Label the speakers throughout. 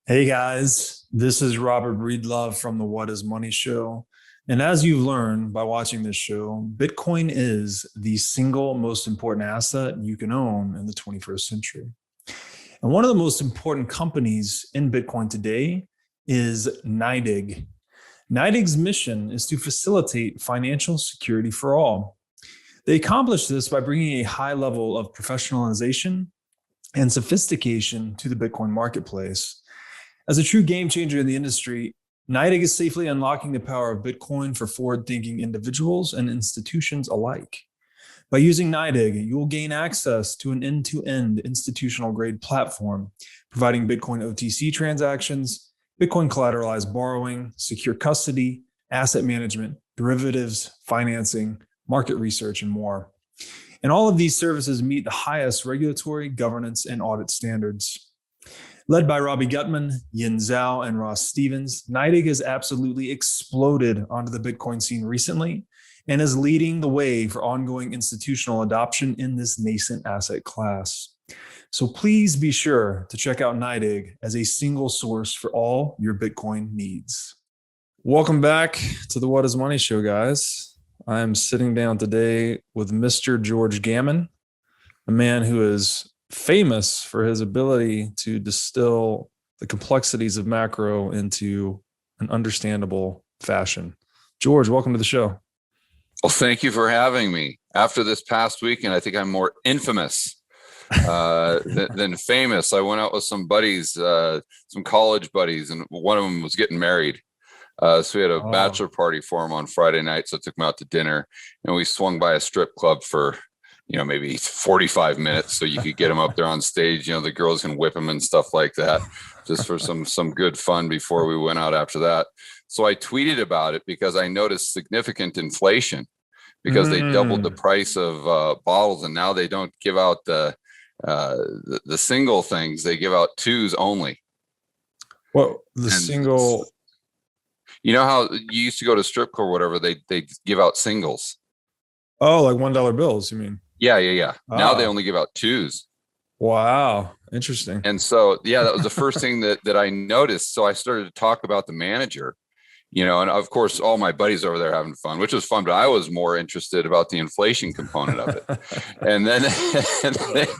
Speaker 1: Hey guys, this is Robert Breedlove from the What is Money show. And as you've learned by watching this show, Bitcoin is the single most important asset you can own in the 21st century. And one of the most important companies in Bitcoin today is NYDIG. NYDIG's mission is to facilitate financial security for all. They accomplish this by bringing a high level of professionalization and sophistication to the Bitcoin marketplace. As a true game changer in the industry, NYDIG is safely unlocking the power of Bitcoin for forward-thinking individuals and institutions alike. By using NYDIG, you will gain access to an end-to-end institutional-grade platform, providing Bitcoin OTC transactions, Bitcoin collateralized borrowing, secure custody, asset management, derivatives, financing, market research, and more. And all of these services meet the highest regulatory, governance, and audit standards. Led by Robbie Gutman, Yin Zhao, and Ross Stevens, NYDIG has absolutely exploded onto the Bitcoin scene recently and is leading the way for ongoing institutional adoption in this nascent asset class. So please be sure to check out NYDIG as a single source for all your Bitcoin needs. Welcome back to the What is Money show, guys. I am sitting down today with Mr. George Gammon, a man who is famous for his ability to distill the complexities of macro into an understandable fashion. George, welcome to the show.
Speaker 2: Well, thank you for having me. After this past weekend, I think I'm more infamous than famous. I went out with some buddies, some college buddies, and one of them was getting married. So we had a bachelor party for him on Friday night. So I took him out to dinner, and we swung by a strip club for maybe 45 minutes so you could get him up there on stage. The girls can whip him and stuff like that, just for some good fun before we went out after that. So I tweeted about it because I noticed significant inflation because they doubled the price of bottles, and now they don't give out the single things. They give out twos only.
Speaker 1: Well, single.
Speaker 2: You know how you used to go to strip club or whatever, they give out singles.
Speaker 1: Oh, like $1 bills, you mean?
Speaker 2: Yeah. Now they only give out twos.
Speaker 1: Wow. Interesting.
Speaker 2: And so, that was the first thing that I noticed. So I started to talk about the manager, and of course, all my buddies over there having fun, which was fun, but I was more interested about the inflation component of it. and then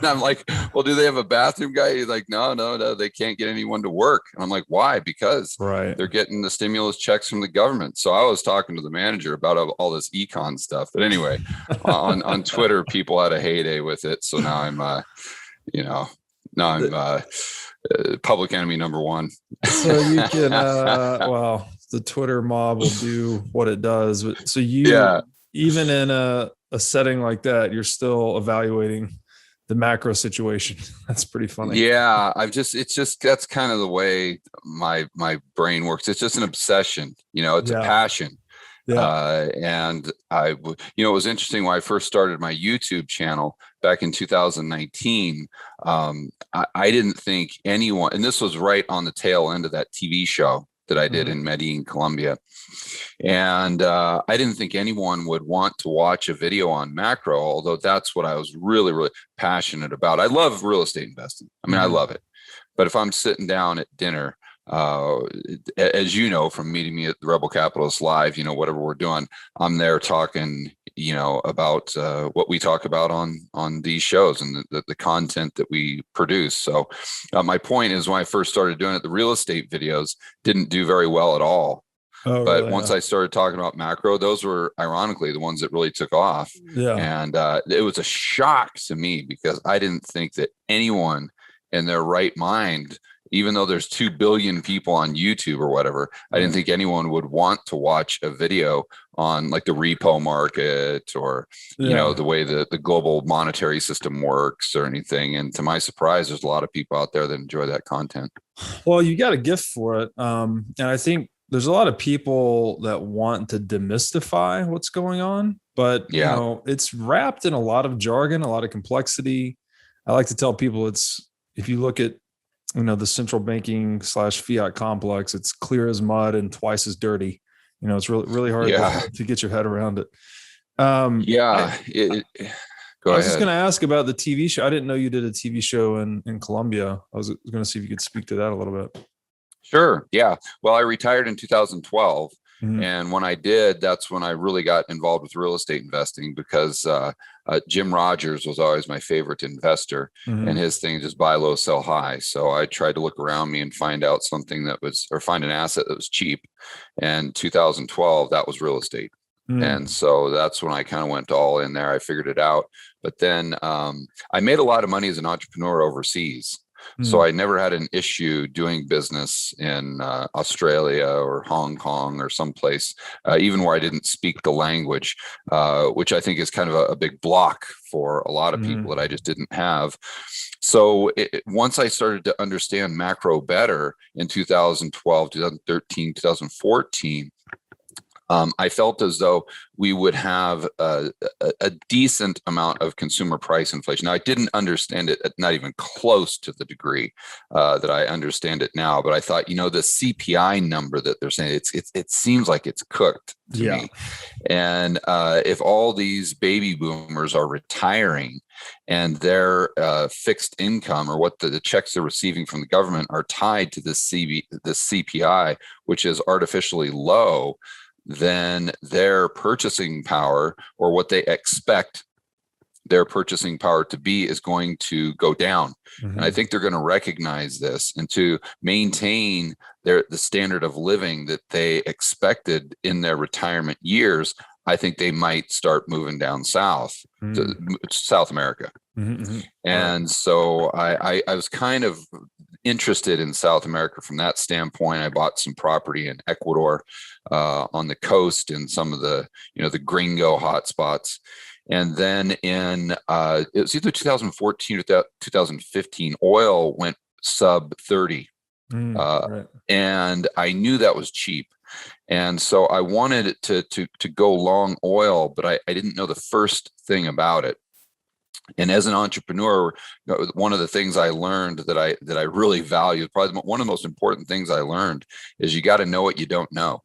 Speaker 2: I'm like, well, do they have a bathroom guy? He's like, no, they can't get anyone to work. And I'm like, why? Because they're getting the stimulus checks from the government. So I was talking to the manager about all this econ stuff. But anyway, on Twitter, people had a heyday with it. So now I'm, public enemy number one.
Speaker 1: So you can, the Twitter mob will do what it does. So even in a setting like that, you're still evaluating the macro situation. That's pretty funny.
Speaker 2: Yeah, that's kind of the way my brain works. It's just an obsession. It's a passion. Yeah. And it was interesting when I first started my YouTube channel back in 2019. I didn't think anyone, and this was right on the tail end of that TV show that I did in Medellin, Colombia. And I didn't think anyone would want to watch a video on macro, although that's what I was really, really passionate about. I love real estate investing. I mean, I love it. But if I'm sitting down at dinner, as you know, from meeting me at the Rebel Capitalist Live, whatever we're doing, I'm there talking, about what we talk about on these shows and the content that we produce. So my point is, when I first started doing it, the real estate videos didn't do very well at all. But once I started talking about macro, those were ironically the ones that really took off. Yeah. And it was a shock to me because I didn't think that anyone in their right mind, even though there's 2 billion people on YouTube or whatever, I didn't think anyone would want to watch a video on like the repo market or, the way the global monetary system works or anything. And to my surprise, there's a lot of people out there that enjoy that content.
Speaker 1: Well, you got a gift for it. And I think there's a lot of people that want to demystify what's going on, but it's wrapped in a lot of jargon, a lot of complexity. I like to tell people if you look at the central banking / fiat complex, it's clear as mud and twice as dirty. It's really, really hard to get your head around it.
Speaker 2: Go ahead.
Speaker 1: I was just going to ask about the TV show. I didn't know you did a TV show in Colombia. I was going to see if you could speak to that a little bit.
Speaker 2: Sure. Yeah. Well, I retired in 2012.
Speaker 1: Mm-hmm.
Speaker 2: And when I did, that's when I really got involved with real estate investing because Jim Rogers was always my favorite investor, and his thing is buy low, sell high. So I tried to look around me and find out something that was, or find an asset that was cheap. And 2012, that was real estate. And so that's when I kind of went all in there. I figured it out. But then I made a lot of money as an entrepreneur overseas. So I never had an issue doing business in Australia or Hong Kong or someplace, even where I didn't speak the language, which I think is kind of a big block for a lot of people that I just didn't have. So once I started to understand macro better in 2012, 2013, 2014, I felt as though we would have a decent amount of consumer price inflation. Now, I didn't understand it, not even close to the degree that I understand it now. But I thought, the CPI number that they're saying, it seems like it's cooked to me. And if all these baby boomers are retiring and their fixed income or what the checks they're receiving from the government are tied to the CPI, which is artificially low, then their purchasing power, or what they expect their purchasing power to be, is going to go down. And I think they're going to recognize this, and to maintain the standard of living that they expected in their retirement years, I think they might start moving down south to South America. And so I was kind of interested in South America from that standpoint. I bought some property in Ecuador on the coast in some of the, the gringo hotspots. And then in it was either 2014 or 2015, oil went sub 30. And I knew that was cheap. And so I wanted it to go long oil, but I didn't know the first thing about it. And as an entrepreneur, one of the things I learned that I really value, probably one of the most important things I learned, is you got to know what you don't know.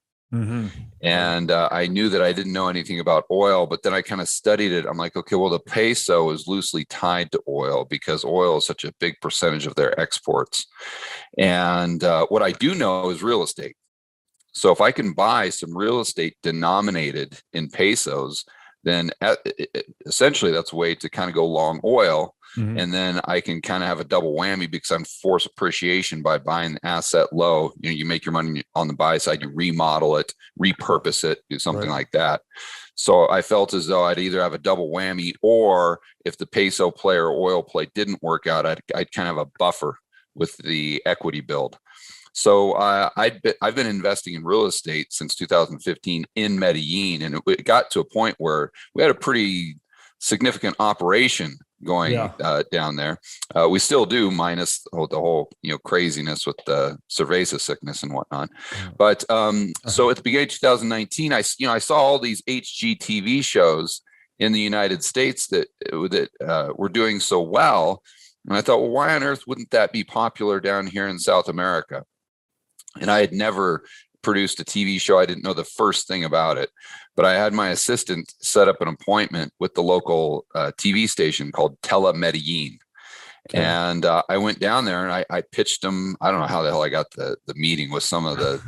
Speaker 2: And I knew that I didn't know anything about oil, but then I kind of studied it. I'm like, okay, well, the peso is loosely tied to oil because oil is such a big percentage of their exports. And what I do know is real estate. So if I can buy some real estate denominated in pesos, then essentially that's a way to kind of go long oil. And then I can kind of have a double whammy because I'm forced appreciation by buying the asset low. You make your money on the buy side, you remodel it, repurpose it, do something like that. So I felt as though I'd either have a double whammy, or if the peso play or oil play didn't work out, I'd kind of have a buffer with the equity build. So I've been investing in real estate since 2015 in Medellin, and it got to a point where we had a pretty significant operation going down there. We still do, minus the whole craziness with the cerveza sickness and whatnot. But so at the beginning of 2019, I saw all these HGTV shows in the United States that were doing so well, and I thought, well, why on earth wouldn't that be popular down here in South America? And I had never produced a TV show. I didn't know the first thing about it, but I had my assistant set up an appointment with the local TV station called Medellin. And I went down there and I pitched them. I don't know how the hell I got the meeting with some of the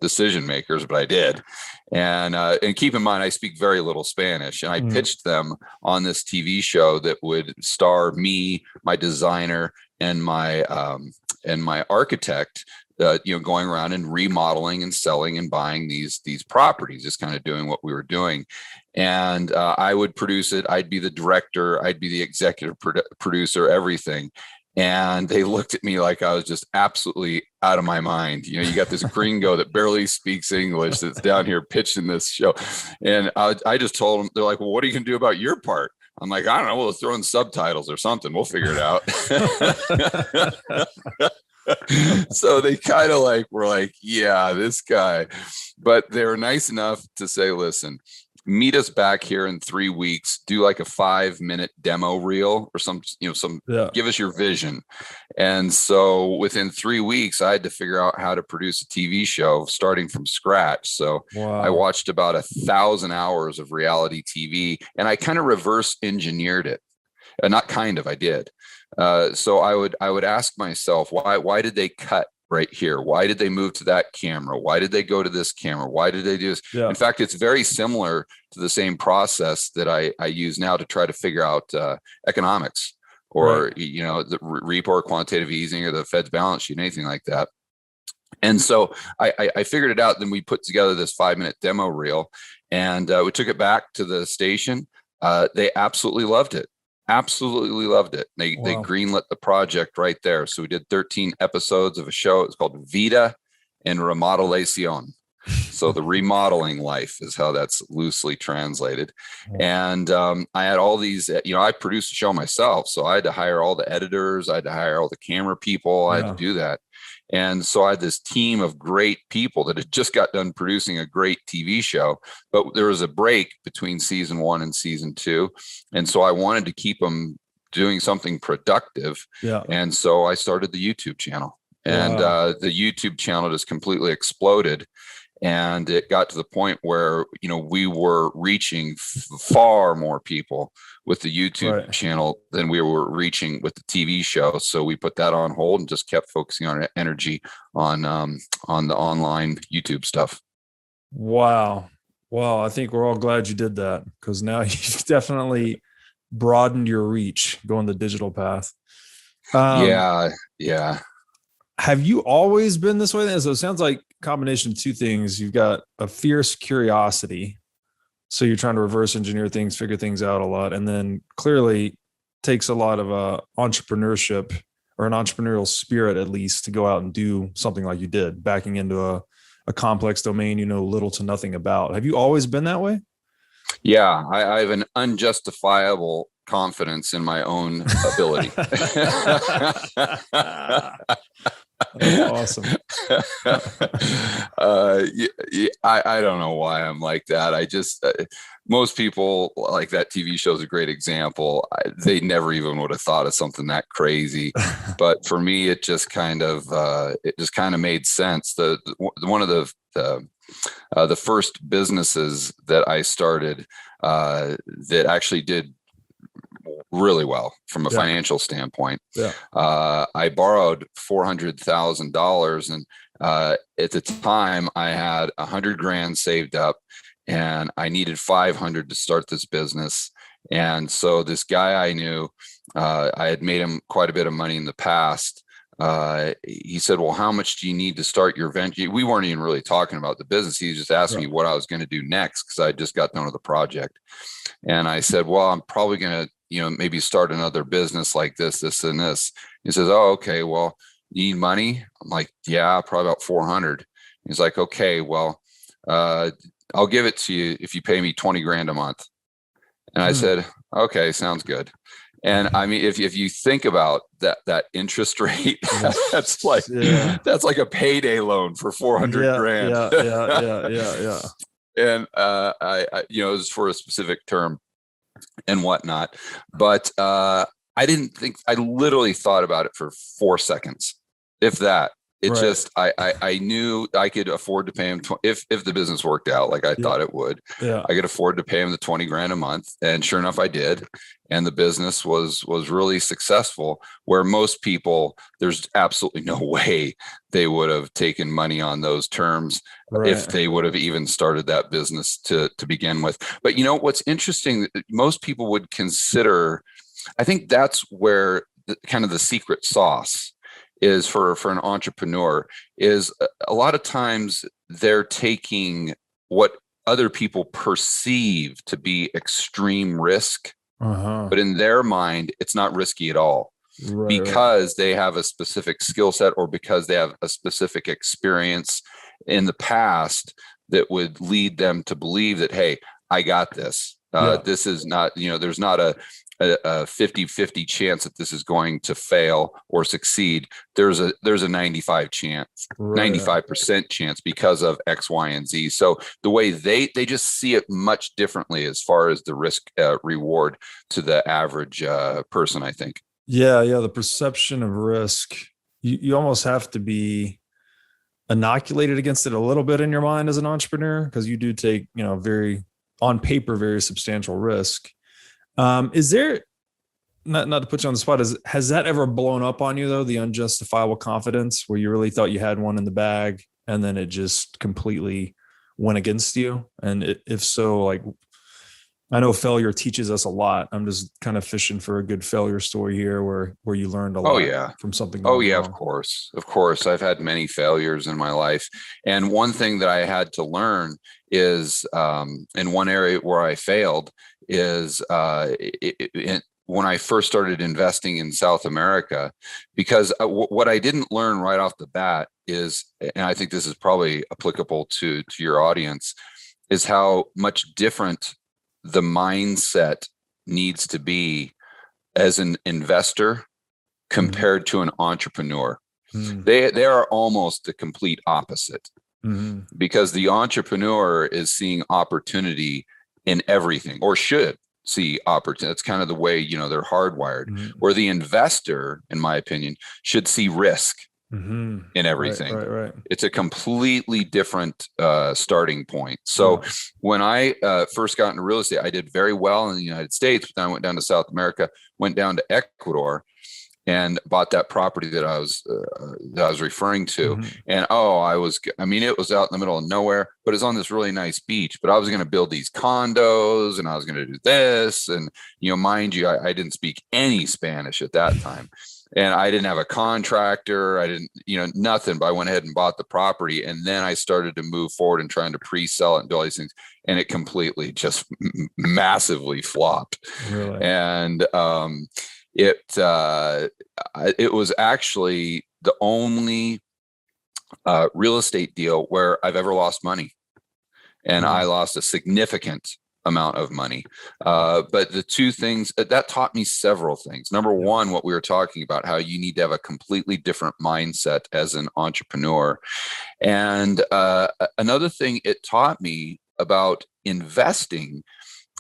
Speaker 2: decision makers, but I did. And keep in mind, I speak very little Spanish, and I pitched them on this TV show that would star me, my designer, and my architect, going around and remodeling and selling and buying these properties, just kind of doing what we were doing. And I would produce it. I'd be the director. I'd be the executive producer, everything. And they looked at me like I was just absolutely out of my mind. You got this gringo that barely speaks English that's down here pitching this show. And I just told them, they're like, well, what are you going to do about your part? I'm like, I don't know. We'll throw in subtitles or something. We'll figure it out. So they kind of were like, yeah, this guy. But they were nice enough to say, listen, meet us back here in 3 weeks, do like a 5-minute demo reel or give us your vision. And so within 3 weeks, I had to figure out how to produce a TV show starting from scratch. So I watched about 1,000 hours of reality TV, and I kind of reverse engineered it. I did. So I would ask myself, why did they cut right here? Why did they move to that camera? Why did they go to this camera? Why did they do this? Yeah. In fact, it's very similar to the same process that I use now to try to figure out economics, or, you know, the repo or quantitative easing or the Fed's balance sheet, anything like that. And so I figured it out. Then we put together this 5-minute demo reel, and we took it back to the station. They absolutely loved it. Absolutely loved it. They greenlit the project right there. So we did 13 episodes of a show. It's called Vida en Remodelación. So the remodeling life is how that's loosely translated. And I had all these, you know, I produced the show myself. So I had to hire all the editors. I had to hire all the camera people. I had to do that. And so I had this team of great people that had just got done producing a great TV show, but there was a break between season 1 and season 2. And so I wanted to keep them doing something productive. Yeah. And so I started the YouTube channel, and the YouTube channel just completely exploded. And it got to the point where, you know, we were reaching far more people with the YouTube channel than we were reaching with the TV show. So we put that on hold and just kept focusing our energy on the online YouTube stuff.
Speaker 1: Wow. Well, I think we're all glad you did that, because now you've definitely broadened your reach going the digital path.
Speaker 2: Yeah.
Speaker 1: Have you always been this way then? So it sounds like a combination of two things. You've got a fierce curiosity, so you're trying to reverse engineer things, figure things out a lot, and then clearly takes a lot of entrepreneurship, or an entrepreneurial spirit at least, to go out and do something like you did, backing into a complex domain you know little to nothing about. Have you always been that way?
Speaker 2: Yeah, I have an unjustifiable confidence in my own ability.
Speaker 1: That's awesome.
Speaker 2: I don't know why I'm like that. I just most people, like, that TV show is a great example. They never even would have thought of something that crazy, but for me, it just kind of made sense. One of the first businesses that I started that actually did really well from a financial standpoint. I borrowed $400,000, and at the time I had $100,000 saved up, and I needed 500 to start this business. And so this guy I knew, I had made him quite a bit of money in the past. He said, well, how much do you need to start your venture? We weren't even really talking about the business. He was just asking me what I was going to do next, because I just got done with the project. And I said, well, I'm probably going to, you know, maybe start another business like this, and this. He says, oh, okay, well, you need money? I'm like, yeah, probably about 400. He's like, okay, well, I'll give it to you if you pay me $20,000 a month. And I said, okay, sounds good. And I mean, if you think about that interest rate, that's like a payday loan for $400,000.
Speaker 1: Yeah.
Speaker 2: And I you know, it was for a specific term and whatnot, but I literally thought about it for 4 seconds, if that. It just, I knew I could afford to pay him if the business worked out like I thought it would. I could afford to pay him the $20,000 a month, and sure enough, I did. And the business was really successful. Where most people, there's absolutely no way they would have taken money on those terms if they would have even started that business to begin with. But you know what's interesting? Most people would consider. I think that's where kind of the secret sauce is for an entrepreneur, is a lot of times they're taking what other people perceive to be extreme risk, but in their mind, it's not risky at all, because they have a specific skill set, or because they have a specific experience in the past that would lead them to believe that, hey, I got this. This is not, you know, there's not a 50-50 chance that this is going to fail or succeed. There's a 95% chance because of X, Y, and Z. So the way they just see it much differently as far as the risk reward to the average person, I think.
Speaker 1: Yeah. The perception of risk, you almost have to be inoculated against it a little bit in your mind as an entrepreneur, because you do take, you know, on paper, very substantial risk. Is there, not to put you on the spot, has that ever blown up on you though? The unjustifiable confidence where you really thought you had one in the bag and then it just completely went against you? And if so, like, I know failure teaches us a lot. I'm just kind of fishing for a good failure story here where you learned a
Speaker 2: Oh
Speaker 1: lot
Speaker 2: yeah.
Speaker 1: from something
Speaker 2: Oh
Speaker 1: going
Speaker 2: yeah,
Speaker 1: wrong.
Speaker 2: of course. I've had many failures in my life. And one thing that I had to learn is, in one area where I failed is, when I first started investing in South America, because what I didn't learn right off the bat is, and I think this is probably applicable to your audience, is how much different the mindset needs to be as an investor compared to an entrepreneur. They are almost the complete opposite, because the entrepreneur is seeing opportunity in everything, or should see opportunity. That's kind of the way, they're hardwired. Where the investor, in my opinion, should see risk in everything.
Speaker 1: Right.
Speaker 2: It's a completely different starting point. So when I first got into real estate, I did very well in the United States, but then I went down to South America, went down to Ecuador, and bought that property that I was referring to. And it was out in the middle of nowhere, but it's on this really nice beach. But I was going to build these condos, and I was going to do this. And, mind you, I didn't speak any Spanish at that time. And I didn't have a contractor. I didn't, nothing, but I went ahead and bought the property. And then I started to move forward and trying to pre-sell it and do all these things. And it completely just massively flopped.
Speaker 1: Really?
Speaker 2: And, it was actually the only real estate deal where I've ever lost money, and I lost a significant amount of money. But the two things that taught me several things. Number one, what we were talking about, how you need to have a completely different mindset as an entrepreneur. And another thing it taught me about investing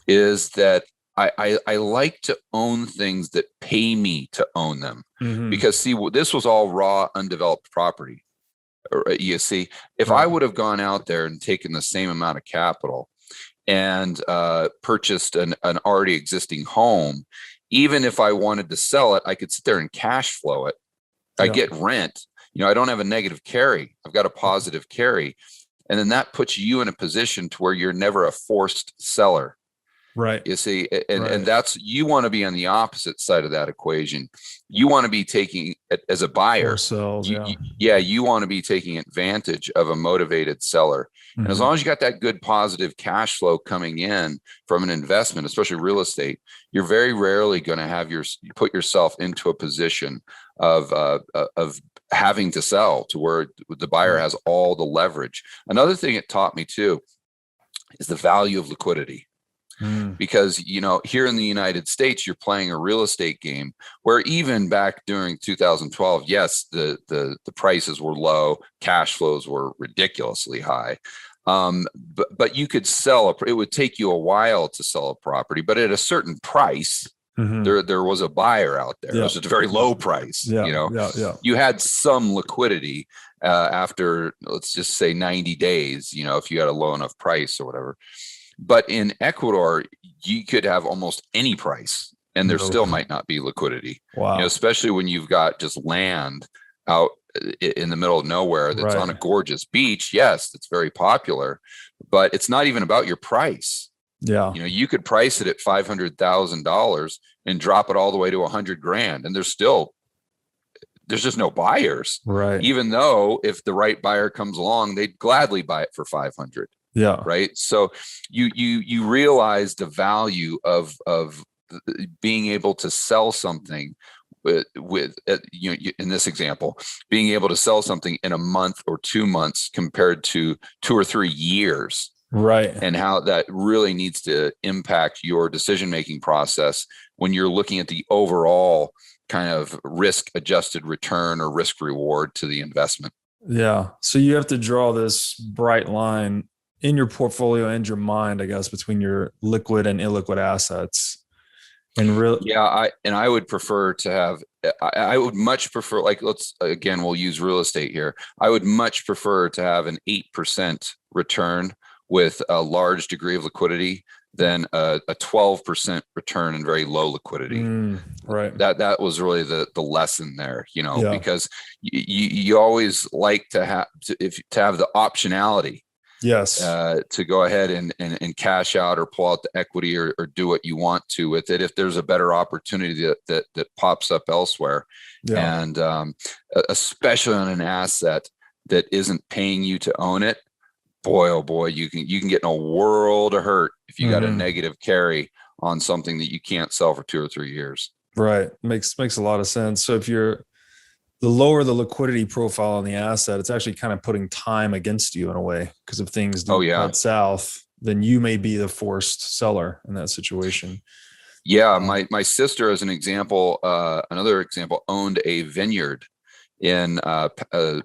Speaker 2: is that I like to own things that pay me to own them, because see, this was all raw, undeveloped property. You see, if I would have gone out there and taken the same amount of capital and purchased an already existing home, even if I wanted to sell it, I could sit there and cash flow it. I get rent. I don't have a negative carry. I've got a positive carry. And then that puts you in a position to where you're never a forced seller.
Speaker 1: Right.
Speaker 2: You see, and that's, you want to be on the opposite side of that equation. You want to be taking, as a buyer, you want to be taking advantage of a motivated seller. And as long as you got that good positive cash flow coming in from an investment, especially real estate, you're very rarely going to have put yourself into a position of having to sell to where the buyer has all the leverage. Another thing it taught me too is the value of liquidity. Because, here in the United States, you're playing a real estate game where even back during 2012, yes, the prices were low, cash flows were ridiculously high. But you could it would take you a while to sell a property, but at a certain price, there was a buyer out there. It was at a very low price. You had some liquidity after, let's just say 90 days, if you had a low enough price or whatever. But in Ecuador, you could have almost any price and there still might not be liquidity. Wow. Especially when you've got just land out in the middle of nowhere that's on a gorgeous beach. Yes, it's very popular, but it's not even about your price. Yeah. You could price it at $500,000 and drop it all the way to $100,000, and there's just no buyers. Right. Even though if the right buyer comes along, they'd gladly buy it for 500. Yeah. Right. So you realize the value of being able to sell something with in this example, being able to sell something in a month or 2 months compared to 2 or 3 years. Right. And how that really needs to impact your decision-making process when you're looking at the overall kind of risk-adjusted return or risk reward to the investment.
Speaker 1: Yeah. So you have to draw this bright line in your portfolio and your mind, I guess, between your liquid and illiquid assets. And really,
Speaker 2: yeah, I would prefer to have, I would much prefer, like, we'll use real estate here. I would much prefer to have an 8% return with a large degree of liquidity than a 12% return in very low liquidity.
Speaker 1: Right.
Speaker 2: That was really the lesson there,
Speaker 1: Yeah.
Speaker 2: because you always like to have the optionality.
Speaker 1: Yes.
Speaker 2: To go ahead and cash out or pull out the equity or do what you want to with it if there's a better opportunity that pops up elsewhere.
Speaker 1: Yeah.
Speaker 2: And especially on an asset that isn't paying you to own it, boy, oh boy, you can get in a world of hurt if you got a negative carry on something that you can't sell for 2 or 3 years.
Speaker 1: Right. Makes a lot of sense. So if you're the lower the liquidity profile on the asset, it's actually kind of putting time against you in a way, because if things do head south, then you may be the forced seller in that situation.
Speaker 2: Yeah, my sister, as an example, another example, owned a vineyard in a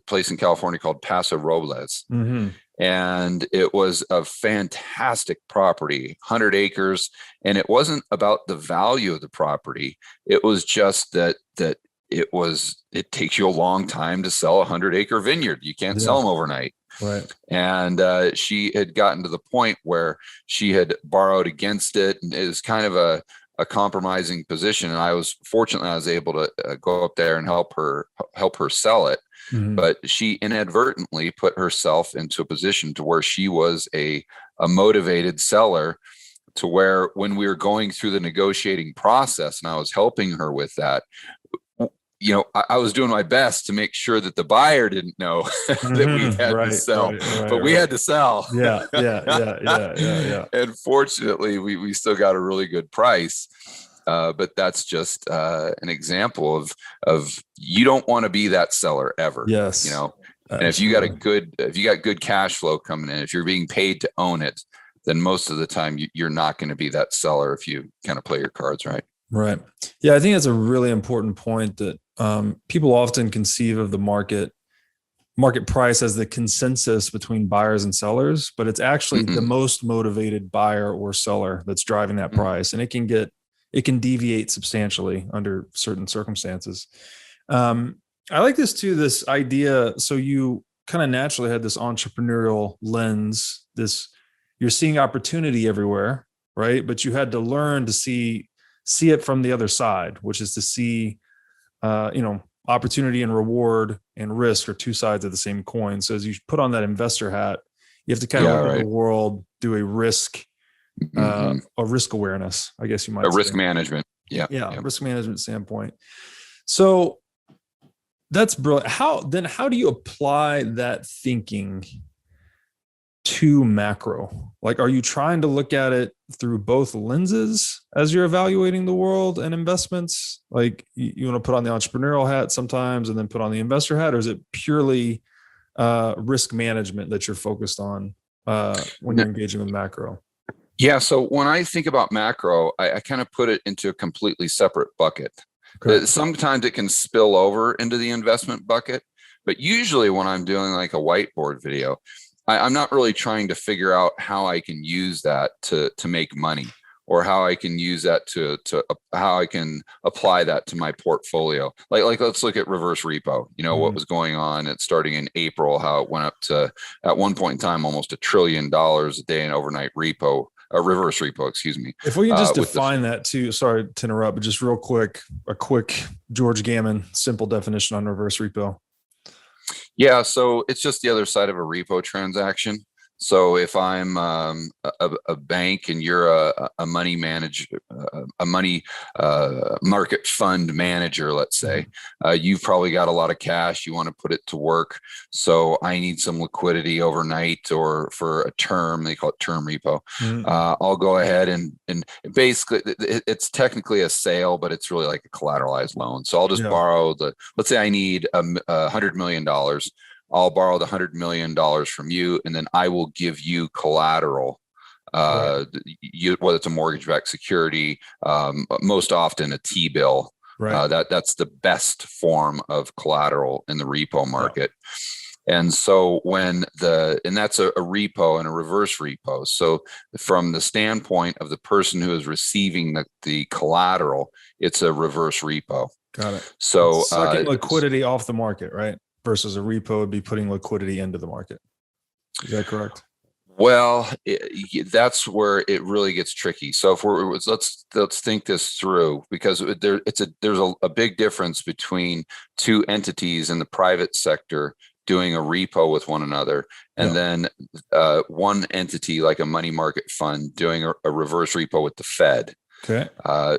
Speaker 2: place in California called Paso Robles. And it was a fantastic property, 100 acres. And it wasn't about the value of the property. It was just that it takes you a long time to sell a 100-acre vineyard. You can't sell them overnight.
Speaker 1: Right.
Speaker 2: And she had gotten to the point where she had borrowed against it, and it was kind of a compromising position. And I was able to go up there and help her sell it. But she inadvertently put herself into a position to where she was a motivated seller, to where when we were going through the negotiating process and I was helping her with that, I was doing my best to make sure that the buyer didn't know that we had to sell, but we had to sell. Yeah. And fortunately, we still got a really good price. But that's just an example of you don't want to be that seller ever.
Speaker 1: Yes.
Speaker 2: And if you got good cash flow coming in, if you're being paid to own it, then most of the time you're not going to be that seller if you kind of play your cards right.
Speaker 1: Right. Yeah, I think that's a really important point, that people often conceive of the market price as the consensus between buyers and sellers, but it's actually the most motivated buyer or seller that's driving that price. And it can deviate substantially under certain circumstances. I like this too, this idea. So you kind of naturally had this entrepreneurial lens, you're seeing opportunity everywhere, right? But you had to learn to see it from the other side, which is to see, opportunity and reward and risk are two sides of the same coin. So as you put on that investor hat, you have to kind of look at the world, do a risk awareness, I guess you might say.
Speaker 2: Risk management. Yeah.
Speaker 1: Risk management standpoint. So that's brilliant. How do you apply that thinking to macro? Like, are you trying to look at it through both lenses as you're evaluating the world and investments? Like, you want to put on the entrepreneurial hat sometimes and then put on the investor hat, or is it purely risk management that you're focused on when you're engaging with macro?
Speaker 2: Yeah. So when I think about macro, I kind of put it into a completely separate bucket. Okay. Sometimes it can spill over into the investment bucket, but usually when I'm doing like a whiteboard video, I'm not really trying to figure out how I can use that to make money, or how I can use that to how I can apply that to my portfolio. Like let's look at reverse repo. What was going on starting in April, how it went up to, at one point in time, almost $1 trillion a day in overnight repo. Reverse repo, excuse me.
Speaker 1: If we can just define that too, sorry to interrupt, but just real quick, a quick George Gammon simple definition on reverse repo.
Speaker 2: Yeah, so it's just the other side of a repo transaction. So if I'm a bank and you're a money market fund manager, let's say, you've probably got a lot of cash. You want to put it to work. So I need some liquidity overnight or for a term. They call it term repo. I'll go ahead and basically it's technically a sale, but it's really like a collateralized loan. So I'll just borrow let's say I need $100 million. I'll borrow the $100 million from you, and then I will give you collateral, whether it's a mortgage-backed security, most often a T-bill. Right. That's the best form of collateral in the repo market. Yeah. And so and that's a repo and a reverse repo. So from the standpoint of the person who is receiving the collateral, it's a reverse repo.
Speaker 1: Got it.
Speaker 2: So
Speaker 1: it's sucking liquidity off the market, right? Versus a repo would be putting liquidity into the market. Is that correct?
Speaker 2: Well, that's where it really gets tricky. So if let's think this through, because there's a big difference between two entities in the private sector doing a repo with one another, and then one entity like a money market fund doing a reverse repo with the Fed.
Speaker 1: Okay.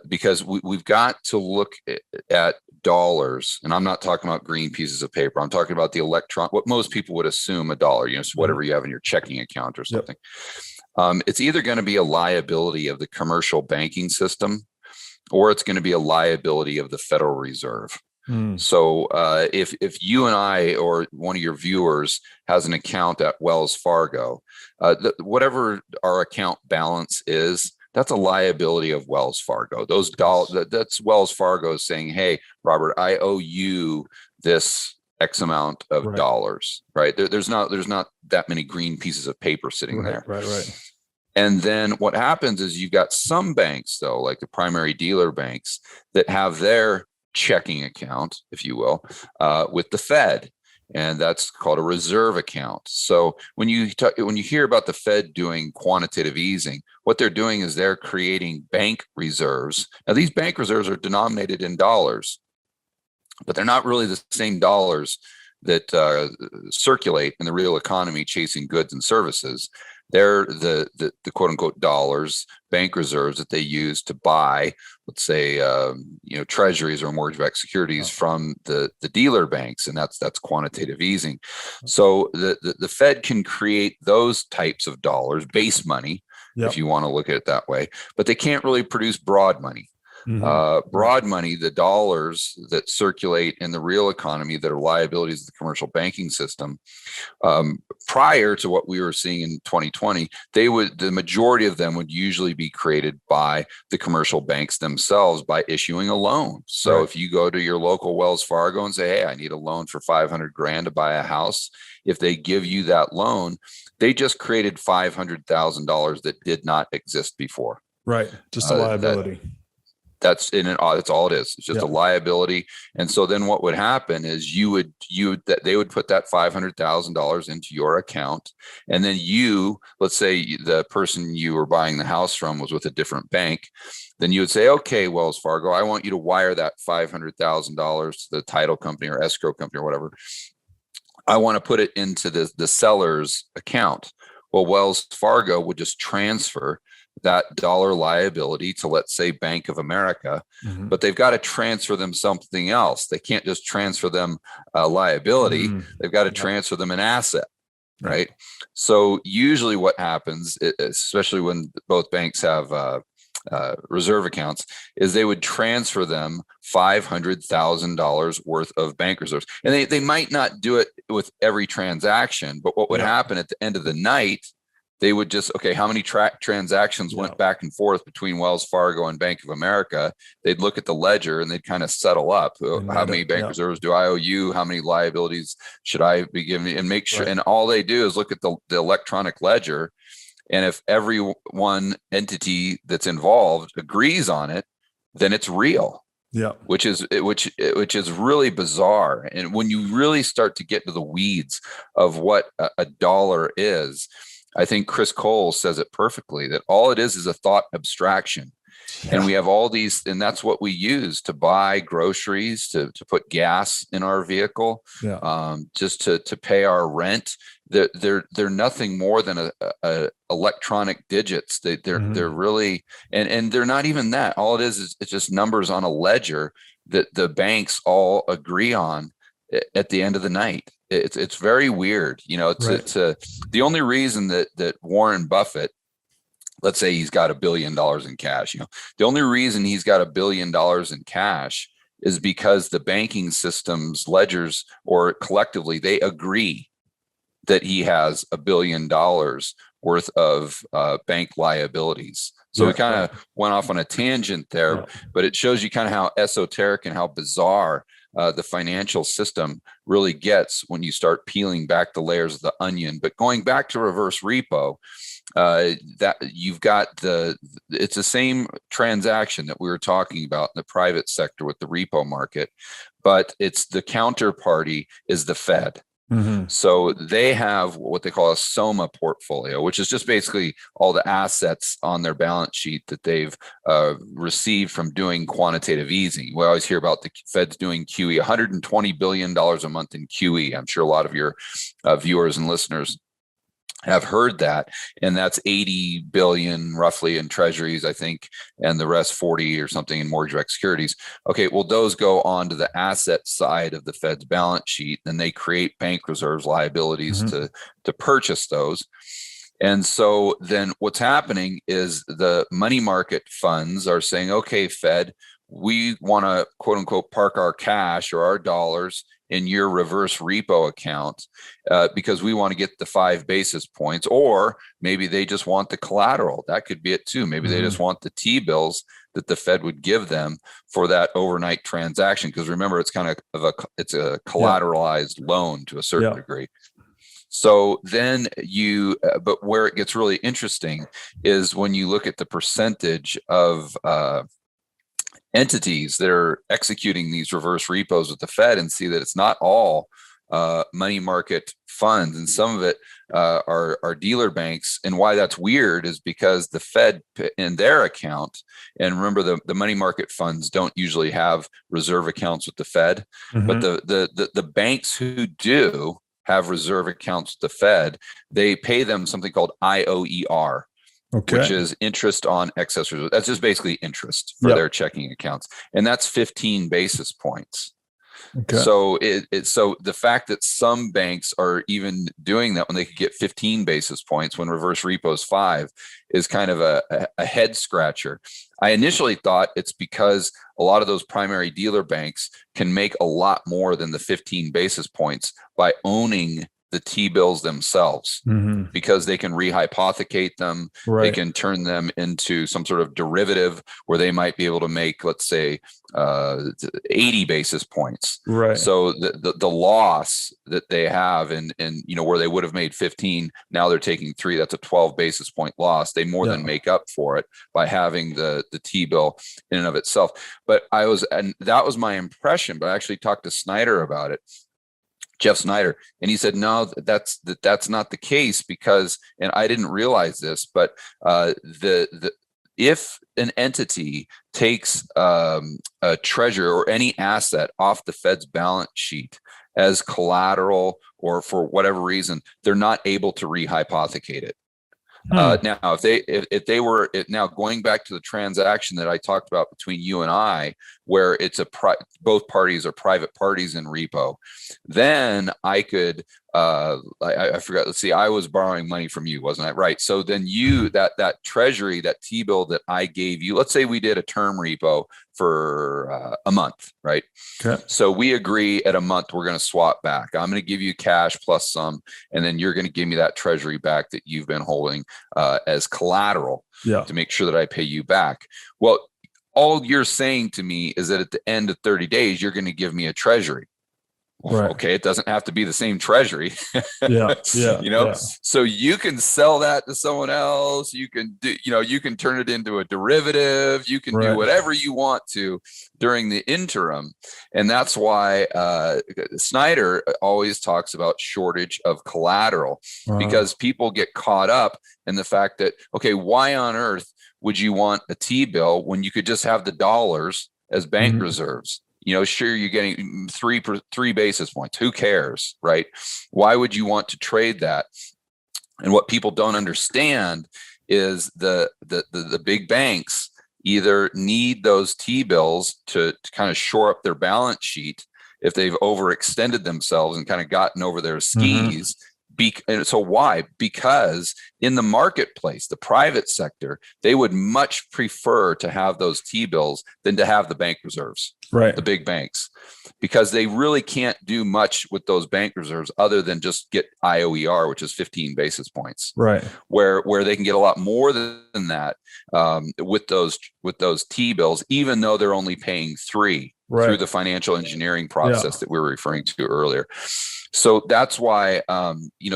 Speaker 2: Because we've got to look at dollars, and I'm not talking about green pieces of paper. I'm talking about the what most people would assume a dollar, so whatever you have in your checking account or something. It's either going to be a liability of the commercial banking system, or it's going to be a liability of the Federal Reserve. So if you and I or one of your viewers has an account at Wells Fargo, whatever our account balance is, that's a liability of Wells Fargo. Those dollars, that's Wells Fargo saying, "Hey, Robert, I owe you this X amount of dollars." Right? There's not that many green pieces of paper sitting there.
Speaker 1: Right.
Speaker 2: And then what happens is you've got some banks, though, like the primary dealer banks, that have their checking account, if you will, with the Fed. And that's called a reserve account. So when you hear about the Fed doing quantitative easing, what they're doing is they're creating bank reserves. Now, these bank reserves are denominated in dollars, but they're not really the same dollars that circulate in the real economy chasing goods and services. They're the quote unquote dollars, bank reserves that they use to buy, let's say, treasuries or mortgage-backed securities from the dealer banks, and that's quantitative easing. So the Fed can create those types of dollars, base money, if you want to look at it that way, but they can't really produce broad money. Broad money, the dollars that circulate in the real economy that are liabilities of the commercial banking system, prior to what we were seeing in 2020, the majority of them would usually be created by the commercial banks themselves by issuing a loan. So if you go to your local Wells Fargo and say, "Hey, I need a loan for $500,000 to buy a house," if they give you that loan, they just created $500,000 that did not exist before.
Speaker 1: Right. Just a liability.
Speaker 2: That's all it is. It's just a liability. And so then what would happen is they would put that $500,000 into your account. And then let's say the person you were buying the house from was with a different bank. Then you would say, "Okay, Wells Fargo, I want you to wire that $500,000 to the title company or escrow company or whatever. I want to put it into the seller's account." Well, Wells Fargo would just transfer that dollar liability to, let's say, Bank of America, but they've got to transfer them something else. They can't just transfer them a liability. They've got to transfer them an asset, right? So usually what happens, especially when both banks have reserve accounts, is they would transfer them $500,000 worth of bank reserves. And they might not do it with every transaction, but what would happen at the end of the night, they would just, how many transactions went back and forth between Wells Fargo and Bank of America? They'd look at the ledger and they'd kind of settle up. How many bank reserves do I owe you? How many liabilities should I be giving? And make sure, and all they do is look at the electronic ledger. And if every one entity that's involved agrees on it, then it's real. Which is really bizarre. And when you really start to get to the weeds of what a dollar is, I think Chris Cole says it perfectly, that all it is a thought abstraction. And we have all these, and that's what we use to buy groceries, to put gas in our vehicle, just to pay our rent. They're nothing more than a electronic digits. They're really, and they're not even that. All it is it's just numbers on a ledger that the banks all agree on at the end of the night. It's very weird. The only reason that Warren Buffett, let's say he's got $1 billion in cash, the only reason he's got $1 billion in cash is because the banking system's ledgers, or collectively, they agree that he has $1 billion worth of bank liabilities. So we kind of went off on a tangent there, but it shows you kind of how esoteric and how bizarre the financial system really gets when you start peeling back the layers of the onion. But going back to reverse repo, that you've got it's the same transaction that we were talking about in the private sector with the repo market, but it's the counterparty is the Fed.
Speaker 1: Mm-hmm.
Speaker 2: So they have what they call a Soma portfolio, which is just basically all the assets on their balance sheet that they've received from doing quantitative easing. We always hear about the Fed's doing QE, $120 billion a month in QE. I'm sure a lot of your viewers and listeners have heard that, and that's 80 billion roughly in treasuries, I think, and the rest 40 or something in mortgage-backed securities. Okay, well, those go on to the asset side of the Fed's balance sheet, and they create bank reserves liabilities to purchase those. And so then what's happening is the money market funds are saying, okay, Fed, we want to quote unquote park our cash or our dollars in your reverse repo account because we want to get the 5 basis points, or maybe they just want the collateral. That could be it too. Maybe they just want the T-bills that the Fed would give them for that overnight transaction. Because remember, it's kind of it's a collateralized loan to a certain degree. So then but where it gets really interesting is when you look at the percentage of entities that are executing these reverse repos with the Fed and see that it's not all money market funds, and some of it are dealer banks. And why that's weird is because the Fed in their account, and remember the money market funds don't usually have reserve accounts with the Fed, but the banks who do have reserve accounts with the Fed, they pay them something called IOER. Okay. Which is interest on excess reserves. That's just basically interest for their checking accounts, and that's 15 basis points. Okay. So so the fact that some banks are even doing that when they could get 15 basis points when reverse repo is 5 is kind of a head scratcher. I initially thought it's because a lot of those primary dealer banks can make a lot more than the 15 basis points by owning the T-bills themselves, because they can rehypothecate them. Right. They can turn them into some sort of derivative where they might be able to make, let's say, 80 basis points. Right. So the loss that they have and where they would have made 15, now they're taking 3. That's a 12 basis point loss. They more than make up for it by having the T-bill in and of itself. But that was my impression. But I actually talked to Snyder about it. Jeff Snyder, and he said, no, that's not the case, because, and I didn't realize this, but if an entity takes a treasure or any asset off the Fed's balance sheet as collateral, or for whatever reason, they're not able to rehypothecate it. Now, if they were now going back to the transaction that I talked about between you and I, where it's both parties are private parties in repo, then I could I forgot. Let's see. I was borrowing money from you, wasn't I? Right. So then that treasury, that T-bill that I gave you, let's say we did a term repo for a month, right? Okay. So we agree at a month we're going to swap back. I'm going to give you cash plus some, and then you're going to give me that treasury back that you've been holding as collateral to make sure that I pay you back. Well, all you're saying to me is that at the end of 30 days, you're going to give me a treasury. Right. Okay, it doesn't have to be the same treasury. So you can sell that to someone else. You can do, you can turn it into a derivative. You can do whatever you want to during the interim. And that's why Snyder always talks about shortage of collateral, because people get caught up in the fact that, okay, why on earth would you want a T-bill when you could just have the dollars as bank reserves? Sure, you're getting three basis points. Who cares, right? Why would you want to trade that? And what people don't understand is the big banks either need those T-bills to kind of shore up their balance sheet if they've overextended themselves and kind of gotten over their skis. And so why? Because in the marketplace, the private sector, they would much prefer to have those T-bills than to have the bank reserves, the big banks, because they really can't do much with those bank reserves other than just get IOER, which is 15 basis points, where they can get a lot more than that with those T-bills, even though they're only paying 3 through the financial engineering process that we were referring to earlier. So that's why,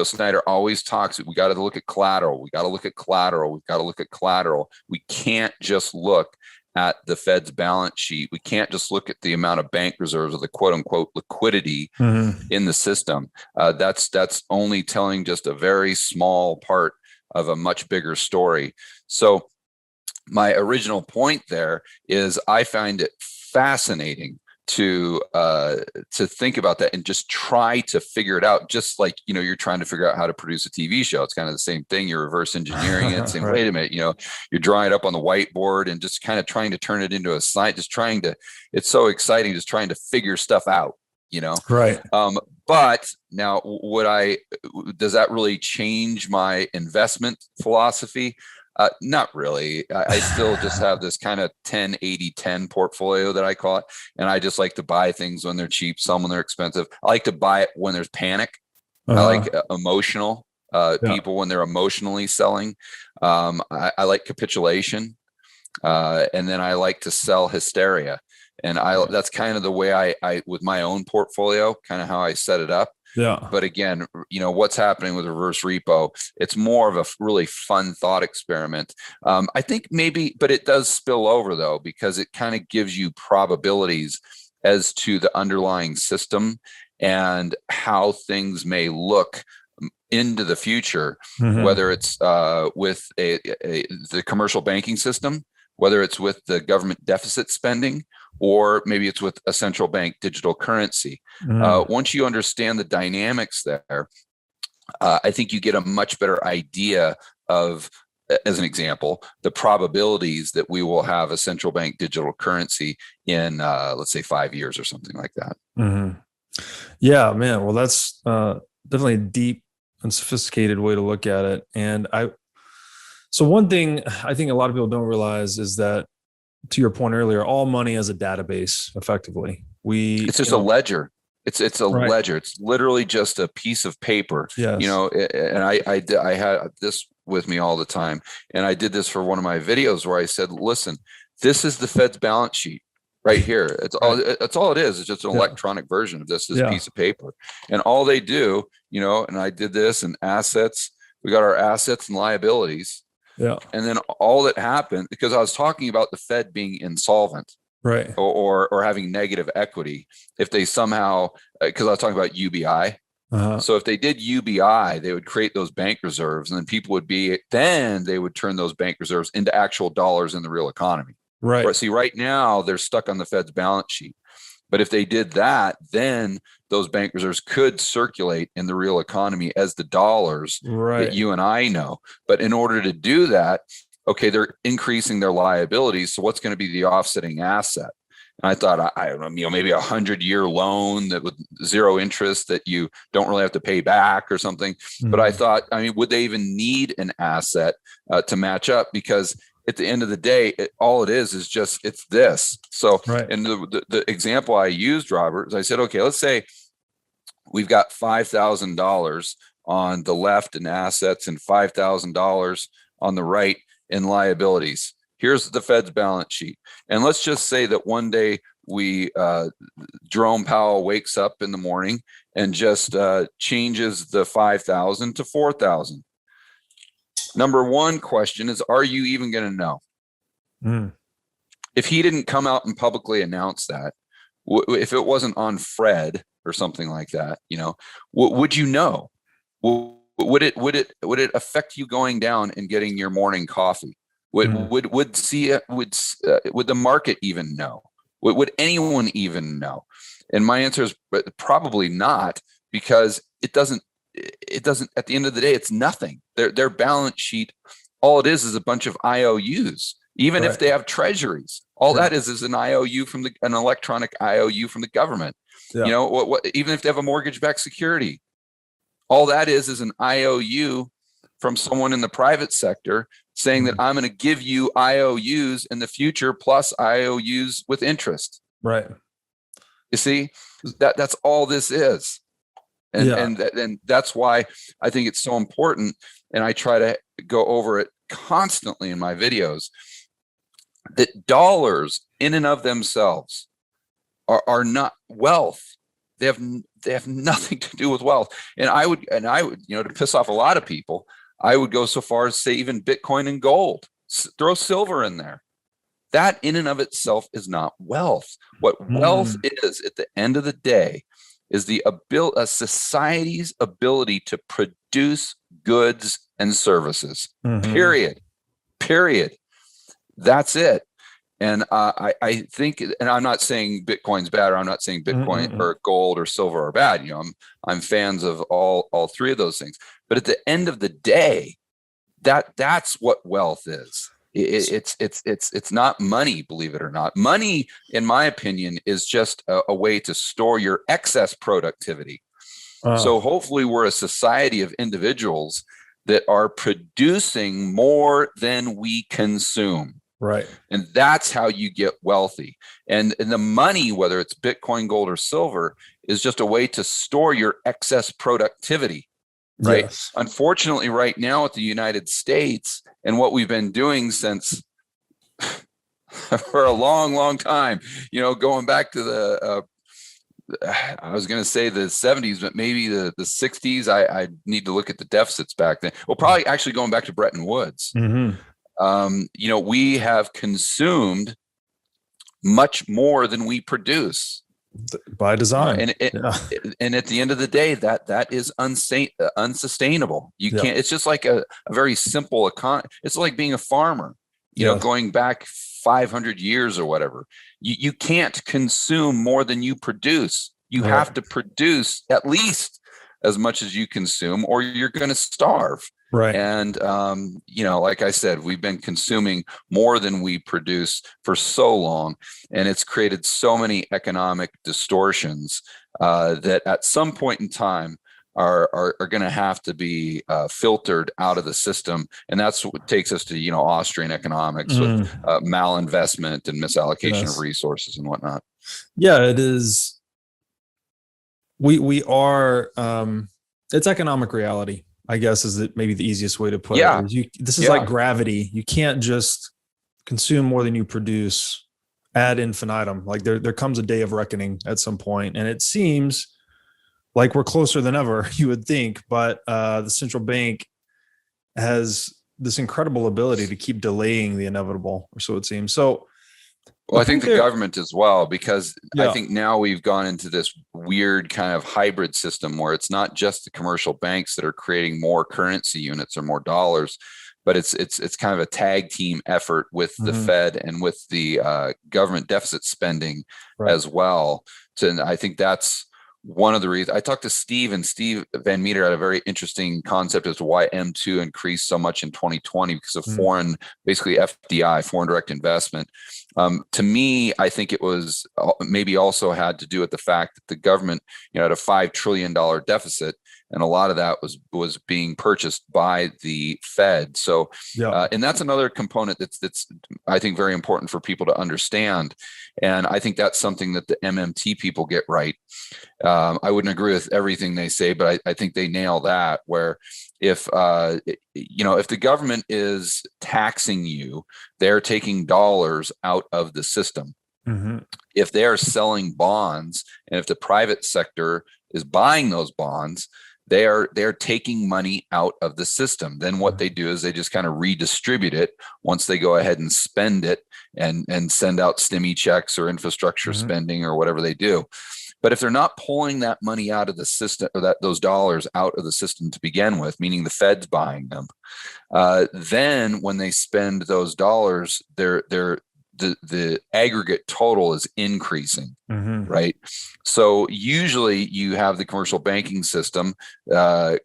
Speaker 2: Snyder always talks, we got to look at collateral. We got to look at collateral. We've got to look at collateral. We can't just look at the Fed's balance sheet. We can't just look at the amount of bank reserves or the quote unquote liquidity in the system. That's only telling just a very small part of a much bigger story. So my original point there is I find it fascinating to think about that and just try to figure it out. Just like, you're trying to figure out how to produce a TV show. It's kind of the same thing. You're reverse engineering it, saying, wait a minute, you're drawing it up on the whiteboard and just kind of trying to turn it into a slide, it's so exciting, just trying to figure stuff out,
Speaker 1: Right.
Speaker 2: But now does that really change my investment philosophy? Not really. I still just have this kind of 10-80-10 portfolio that I call it. And I just like to buy things when they're cheap, some when they're expensive. I like to buy it when there's panic. I like emotional people when they're emotionally selling. I like capitulation. And then I like to sell hysteria. And that's kind of the way I with my own portfolio, kind of how I set it up.
Speaker 1: Yeah.
Speaker 2: But again, what's happening with reverse repo, it's more of a really fun thought experiment. I think maybe, but it does spill over though, because it kind of gives you probabilities as to the underlying system and how things may look into the future, whether it's with the commercial banking system, whether it's with the government deficit spending, or maybe it's with a central bank digital currency. Once you understand the dynamics there, I think you get a much better idea of, as an example, the probabilities that we will have a central bank digital currency in, let's say, 5 years or something like that.
Speaker 1: Yeah, man. Well, that's definitely a deep and sophisticated way to look at it. And so one thing I think a lot of people don't realize is that, to your point earlier, all money as a database, effectively. It's
Speaker 2: just a ledger. It's a ledger. It's literally just a piece of paper.
Speaker 1: Yes.
Speaker 2: And I had this with me all the time. And I did this for one of my videos where I said, listen, this is the Fed's balance sheet right here. It's all it is. It's just an electronic version of this piece of paper. And all they do, and I did this, and assets, we got our assets and liabilities. Yeah. And then all that happened, because I was talking about the Fed being insolvent, right, or having negative equity, if they somehow, because I was talking about UBI. So if they did UBI, they would create those bank reserves, and then they would turn those bank reserves into actual dollars in the real economy. Right. See, right now they're stuck on the Fed's balance sheet. But if they did that, then those bank reserves could circulate in the real economy as the dollars that you and I know. But in order to do that, okay, they're increasing their liabilities. So what's going to be the offsetting asset? And I thought, I don't know, maybe 100-year loan that with zero interest that you don't really have to pay back or something. But I thought, would they even need an asset to match up? Because at the end of the day, all it is just, it's this. So, and the example I used, Robert, is I said, okay, let's say we've got $5,000 on the left in assets and $5,000 on the right in liabilities. Here's the Fed's balance sheet. And let's just say that one day Jerome Powell wakes up in the morning and just changes the 5,000 to 4,000. Number one question is, are you even going to know? If he didn't come out and publicly announce that, if it wasn't on Fred or something like that, would you know? Would it affect you going down and getting your morning coffee? Would the market even know? Would anyone even know? And my answer is probably not, because it doesn't, at the end of the day, it's nothing. Their balance sheet, all it is a bunch of IOUs. Even if they have treasuries, all that is an IOU an electronic IOU from the government. Even if they have a mortgage-backed security, all that is an IOU from someone in the private sector saying that I'm going to give you IOUs in the future plus IOUs with interest. Right. You see, that's all this is. And that's why I think it's so important. And I try to go over it constantly in my videos, that dollars in and of themselves are not wealth. They have nothing to do with wealth. And I would, to piss off a lot of people, I would go so far as say even Bitcoin and gold, throw silver in there. that in and of itself is not wealth. What wealth is at the end of the day is a society's ability to produce goods and services. Period. That's it. And I think, and I'm not saying Bitcoin's bad, or I'm not saying Bitcoin or gold or silver are bad. You know, I'm fans of all three of those things. But at the end of the day, that's what wealth is. It's not money, believe it or not. Money, in my opinion, is just a way to store your excess productivity. So hopefully we're a society of individuals that are producing more than we consume.
Speaker 1: Right.
Speaker 2: And that's how you get wealthy. And the money, whether it's Bitcoin, gold, or silver, is just a way to store your excess productivity. Right. Yes. Unfortunately, right now at the United States, and what we've been doing since for a long time, you know, going back to the I was going to say the 70s, but maybe the 60s. I need to look at the deficits back then. Well, probably actually going back to Bretton Woods. You know, we have consumed much more than we produce
Speaker 1: by design.
Speaker 2: And at the end of the day, that is unsustainable. You can't. It's just like a very simple economy. It's like being a farmer, you know, going back 500 years or whatever. You can't consume more than you produce. You have to produce at least as much as you consume, or you're going to starve.
Speaker 1: Right.
Speaker 2: And, you know, like I said, we've been consuming more than we produce for so long, and it's created so many economic distortions that at some point in time are going to have to be filtered out of the system. And that's what takes us to, you know, Austrian economics with malinvestment and misallocation of resources and whatnot.
Speaker 1: Yeah, it is. We are, it's economic reality, I guess, is it maybe the easiest way to put it. This is like gravity. You can't just consume more than you produce ad infinitum. Like there comes a day of reckoning at some point, and it seems like we're closer than ever, you would think, but the central bank has this incredible ability to keep delaying the inevitable, or so it seems. So,
Speaker 2: well, I think the government as well, because I think now we've gone into this weird kind of hybrid system where it's not just the commercial banks that are creating more currency units or more dollars, but it's kind of a tag team effort with the Fed and with the government deficit spending as well. So I think that's one of the reasons. I talked to Steve, and Steve Van Meter had a very interesting concept as to why M2 increased so much in 2020 because of foreign, basically FDI, foreign direct investment. To me, I think it was maybe also had to do with the fact that the government, you know, had a $5 trillion deficit, and a lot of that was being purchased by the Fed. So, and that's another component that's I think very important for people to understand. And I think that's something that the MMT people get right. I wouldn't agree with everything they say, but I think they nail that. Where if you know, if the government is taxing you, they're taking dollars out of the system. If they are selling bonds, and if the private sector is buying those bonds, they're taking money out of the system. Then what they do is they just kind of redistribute it once they go ahead and spend it and send out stimmy checks or infrastructure spending or whatever they do. But if they're not pulling that money out of the system, or those dollars out of the system to begin with, meaning the Fed's buying them, then when they spend those dollars, the aggregate total is increasing, right? So usually you have the commercial banking system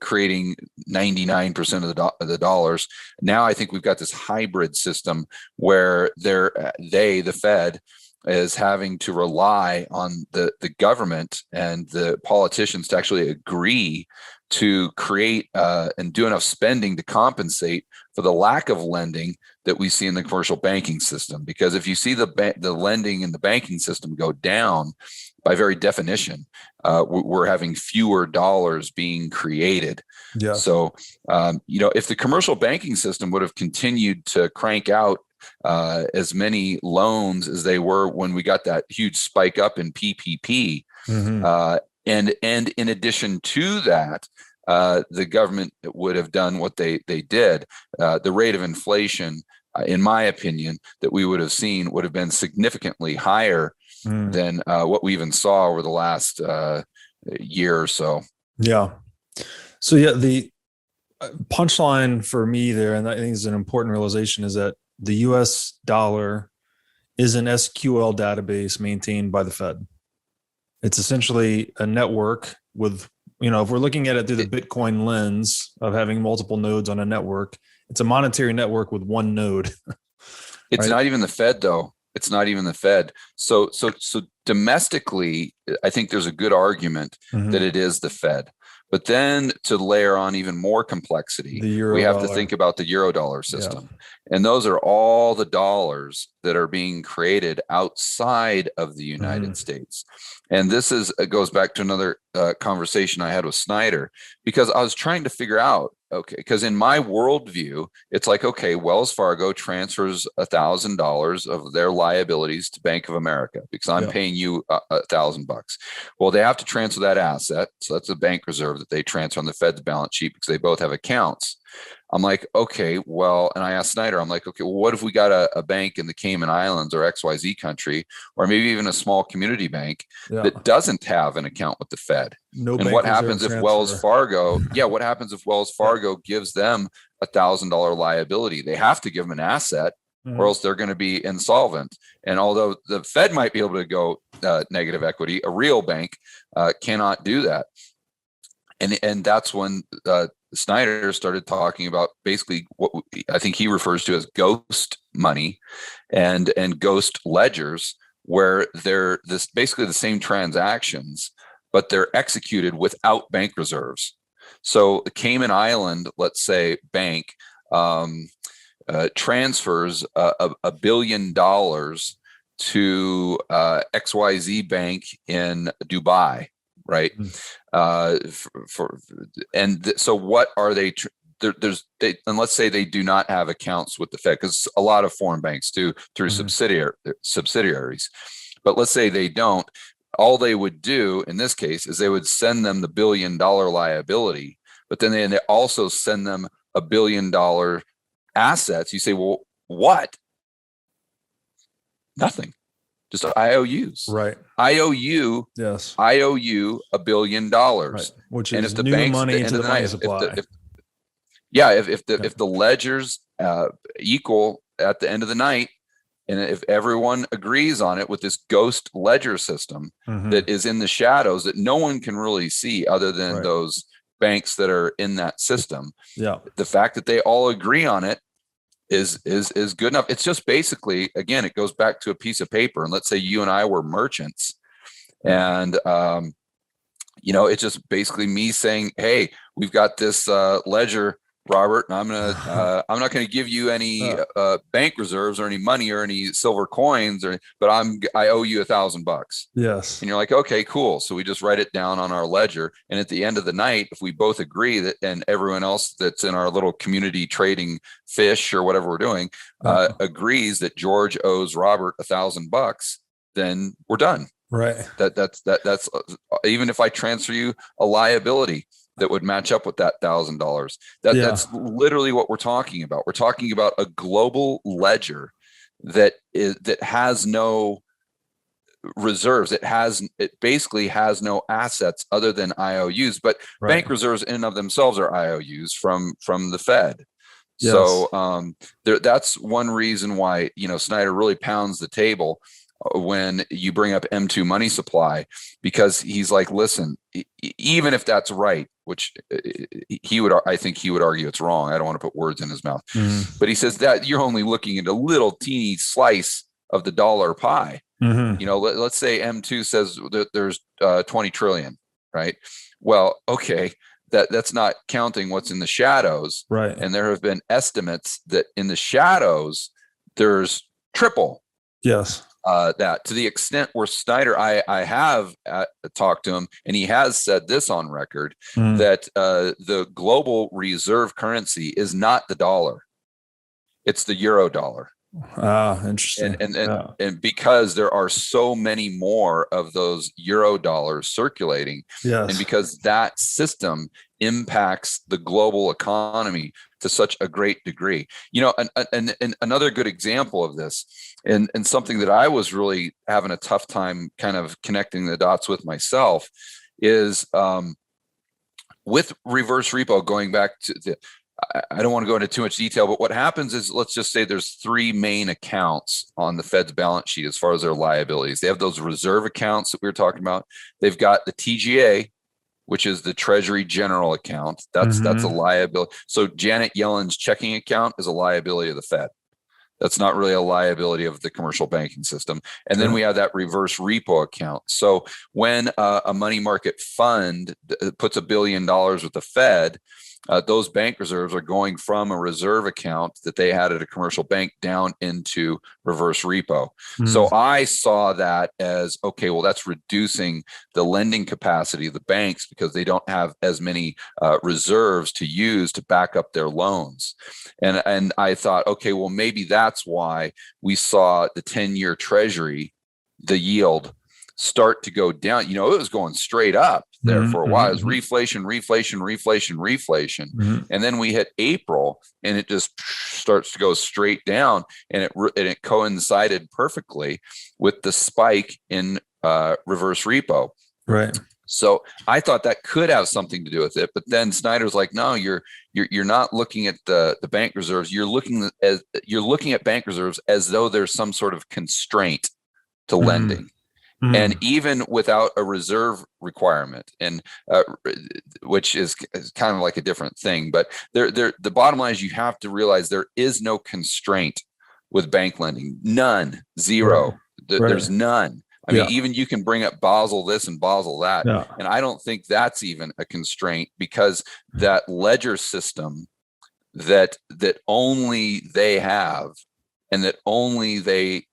Speaker 2: creating 99% of the dollars. Now I think we've got this hybrid system where the Fed is having to rely on the government and the politicians to actually agree to create and do enough spending to compensate for the lack of lending that we see in the commercial banking system. Because if you see the lending in the banking system go down, by very definition, we're having fewer dollars being created. So, you know, if the commercial banking system would have continued to crank out as many loans as they were when we got that huge spike up in PPP, and in addition to that, the government would have done what they did. The rate of inflation in my opinion, that we would have seen would have been significantly higher than what we even saw over the last year or so.
Speaker 1: Yeah. So yeah, the punchline for me there, and I think is an important realization, is that the US dollar is an SQL database maintained by the Fed. It's essentially a network with, if we're looking at it through the Bitcoin lens of having multiple nodes on a network, it's a monetary network with one node.
Speaker 2: It's not even the Fed, though. It's not even the Fed. So domestically, I think there's a good argument that it is the Fed. But then to layer on even more complexity, we have to think about the Eurodollar system. Yeah. And those are all the dollars that are being created outside of the United States. And it goes back to another conversation I had with Snyder, because I was trying to figure out, okay, because in my worldview, it's like, okay, Wells Fargo transfers $1,000 of their liabilities to Bank of America because I'm paying you $1,000. Well, they have to transfer that asset. So that's a bank reserve that they transfer on the Fed's balance sheet because they both have accounts. I'm like, okay, well, and I asked Snyder, I'm like, okay, well, what if we got a bank in the Cayman Islands or XYZ country, or maybe even a small community bank that doesn't have an account with the Fed? And what happens if Wells Fargo, what happens if Wells Fargo gives them $1,000 liability? They have to give them an asset or else they're going to be insolvent. And although the Fed might be able to go negative equity, a real bank cannot do that. And that's when Snyder started talking about basically what I think he refers to as ghost money and ghost ledgers, where they're basically the same transactions, but they're executed without bank reserves. So the Cayman Island, let's say, bank transfers $1 billion to XYZ bank in Dubai. Right. So what are they? And let's say they do not have accounts with the Fed, because a lot of foreign banks do through subsidiaries. But let's say they don't. All they would do in this case is they would send them the $1 billion liability, but then they also send them $1 billion assets. You say, well, what? Nothing. Just IOUs.
Speaker 1: Right.
Speaker 2: I owe you $1 billion. Right.
Speaker 1: Which is new money to the money supply.
Speaker 2: If the ledgers equal at the end of the night, and if everyone agrees on it with this ghost ledger system that is in the shadows that no one can really see other than those banks that are in that system, the fact that they all agree on it is good enough. It's just basically, again, it goes back to a piece of paper. And let's say you and I were merchants, and it's just basically me saying, hey, we've got this ledger, Robert, and I'm not gonna give you any bank reserves or any money or any silver coins, but I owe you $1,000.
Speaker 1: Yes.
Speaker 2: And you're like, okay, cool. So we just write it down on our ledger, and at the end of the night, if we both agree that, and everyone else that's in our little community trading fish or whatever we're doing agrees that George owes Robert $1,000, then we're done.
Speaker 1: Right.
Speaker 2: That's even if I transfer you a liability that would match up with that $1,000. That's literally what we're talking about. We're talking about a global ledger that has no reserves. It basically has no assets other than IOUs, but bank reserves in and of themselves are IOUs from the Fed. Yes. So that's one reason why Snyder really pounds the table when you bring up M2 money supply, because he's like, listen, even if that's right, which I think he would argue it's wrong. I don't want to put words in his mouth, but he says that you're only looking at a little teeny slice of the dollar pie. Let's say M2 says that there's 20 trillion, right? Well, okay, that's not counting what's in the shadows,
Speaker 1: right? And
Speaker 2: there have been estimates that in the shadows there's triple.
Speaker 1: Yes.
Speaker 2: That, to the extent where Snyder, I have talked to him, and he has said this on record, that the global reserve currency is not the dollar, it's the euro dollar.
Speaker 1: Interesting.
Speaker 2: And because there are so many more of those euro dollars circulating, and because that system impacts the global economy to such a great degree. And another good example of this, and something that I was really having a tough time kind of connecting the dots with myself, is with reverse repo, going back to I don't want to go into too much detail, but what happens is, let's just say there's three main accounts on the Fed's balance sheet as far as their liabilities. They have those reserve accounts that we were talking about. They've got the TGA, which is the Treasury General account. That's a liability. So Janet Yellen's checking account is a liability of the Fed. That's not really a liability of the commercial banking system. And then we have that reverse repo account. So when a money market fund puts $1 billion with the Fed, those bank reserves are going from a reserve account that they had at a commercial bank down into reverse repo. So I saw that as, okay, well, that's reducing the lending capacity of the banks because they don't have as many reserves to use to back up their loans. And I thought, okay, well, maybe that's why we saw the 10-year Treasury, the yield, start to go down. It was going straight up there for a while. It was reflation. And then we hit April and it just starts to go straight down, and it coincided perfectly with the spike in reverse repo.
Speaker 1: Right.
Speaker 2: So I thought that could have something to do with it, but then Snyder's like, no, you're not looking at the bank reserves. You're looking at bank reserves as though there's some sort of constraint to lending. And even without a reserve requirement, and which is kind of like a different thing, but the bottom line is you have to realize there is no constraint with bank lending. None. Zero. There's none. I mean, even you can bring up Basel this and Basel that. Yeah. And I don't think that's even a constraint, because that ledger system that only they have, and that only they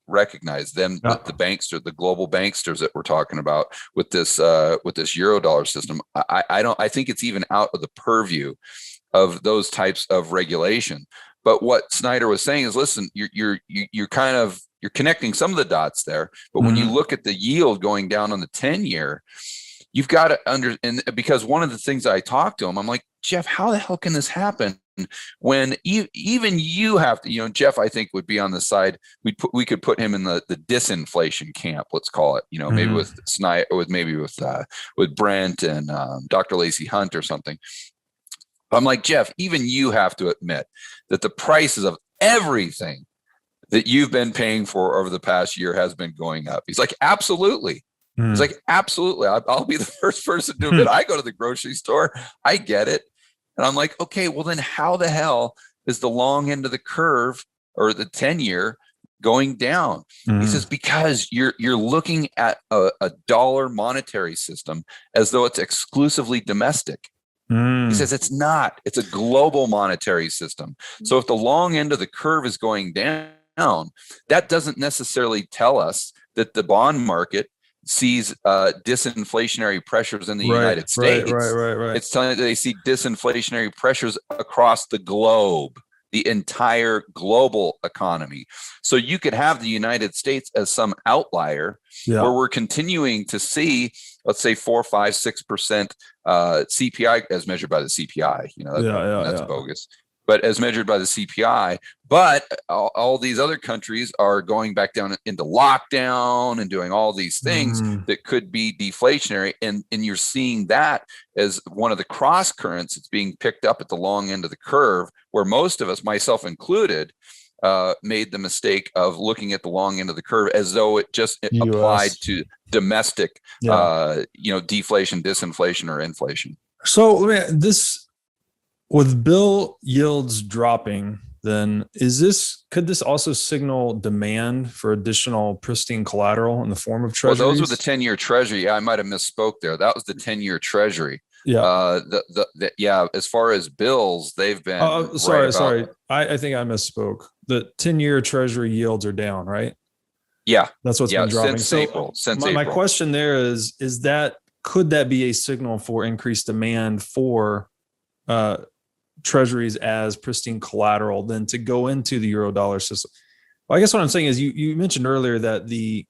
Speaker 2: recognize them, the bankster, the global banksters that we're talking about with this Eurodollar system. I think it's even out of the purview of those types of regulation. But what Snyder was saying is, listen, you're connecting some of the dots there, but when you look at the yield going down on the 10-year, you've got to because one of the things I talked to him, I'm like, Jeff, how the hell can this happen when even you have to, Jeff, I think, would be on the side, we could put him in the disinflation camp, let's call it, maybe with Snyder, with Brent and Dr. Lacey Hunt or something. I'm like, Jeff, even you have to admit that the prices of everything that you've been paying for over the past year has been going up. He's like, absolutely. He's like, absolutely. I'll be the first person to admit I go to the grocery store. I get it. And I'm like, okay, well then how the hell is the long end of the curve, or the 10-year, going down? He says, because you're looking at a dollar monetary system as though it's exclusively domestic. He says it's not. It's a global monetary system. So if the long end of the curve is going down, that doesn't necessarily tell us that the bond market sees disinflationary pressures in the United States. Right. It's telling that they see disinflationary pressures across the globe, the entire global economy. So you could have the United States as some outlier where we're continuing to see, let's say 4, 5, 6% CPI as measured by the CPI. That's bogus. But as measured by the CPI, but all these other countries are going back down into lockdown and doing all these things that could be deflationary. And you're seeing that as one of the cross currents that's being picked up at the long end of the curve, where most of us, myself included, made the mistake of looking at the long end of the curve as though it applied to domestic, deflation, disinflation, or inflation.
Speaker 1: So with bill yields dropping, then could this also signal demand for additional pristine collateral in the form of treasuries?
Speaker 2: Well, those were the 10-year Treasury. Yeah, I might have misspoke there. That was the 10-year Treasury. Yeah. As far as bills, they've been.
Speaker 1: Sorry. I think I misspoke. The 10-year Treasury yields are down, right?
Speaker 2: Yeah,
Speaker 1: that's what's been dropping
Speaker 2: since April.
Speaker 1: My question there is that could that be a signal for increased demand for treasuries as pristine collateral than to go into the Eurodollar system? Well, I guess what I'm saying is you mentioned earlier that the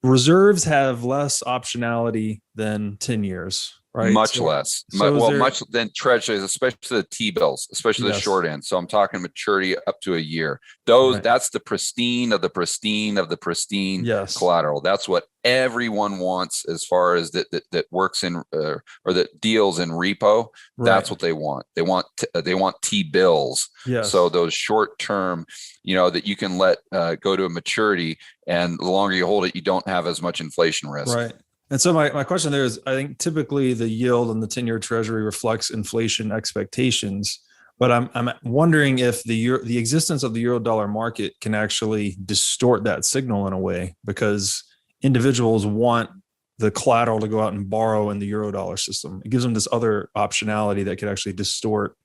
Speaker 1: reserves have less optionality than 10 years, right?
Speaker 2: Much less. Much than treasuries, especially the T-bills, especially the short end. So I'm talking maturity up to a year. That's the pristine of the pristine of the pristine collateral. That's what everyone wants as far as that works in or that deals in repo. That's what they want. They want T-bills. So those short term, that you can let go to a maturity, and the longer you hold it, you don't have as much inflation risk.
Speaker 1: Right. And so my question there is, I think typically the yield on the 10-year treasury reflects inflation expectations, but I'm wondering if the existence of the euro dollar market can actually distort that signal in a way, because individuals want the collateral to go out and borrow in the euro dollar system. It gives them this other optionality that could actually distort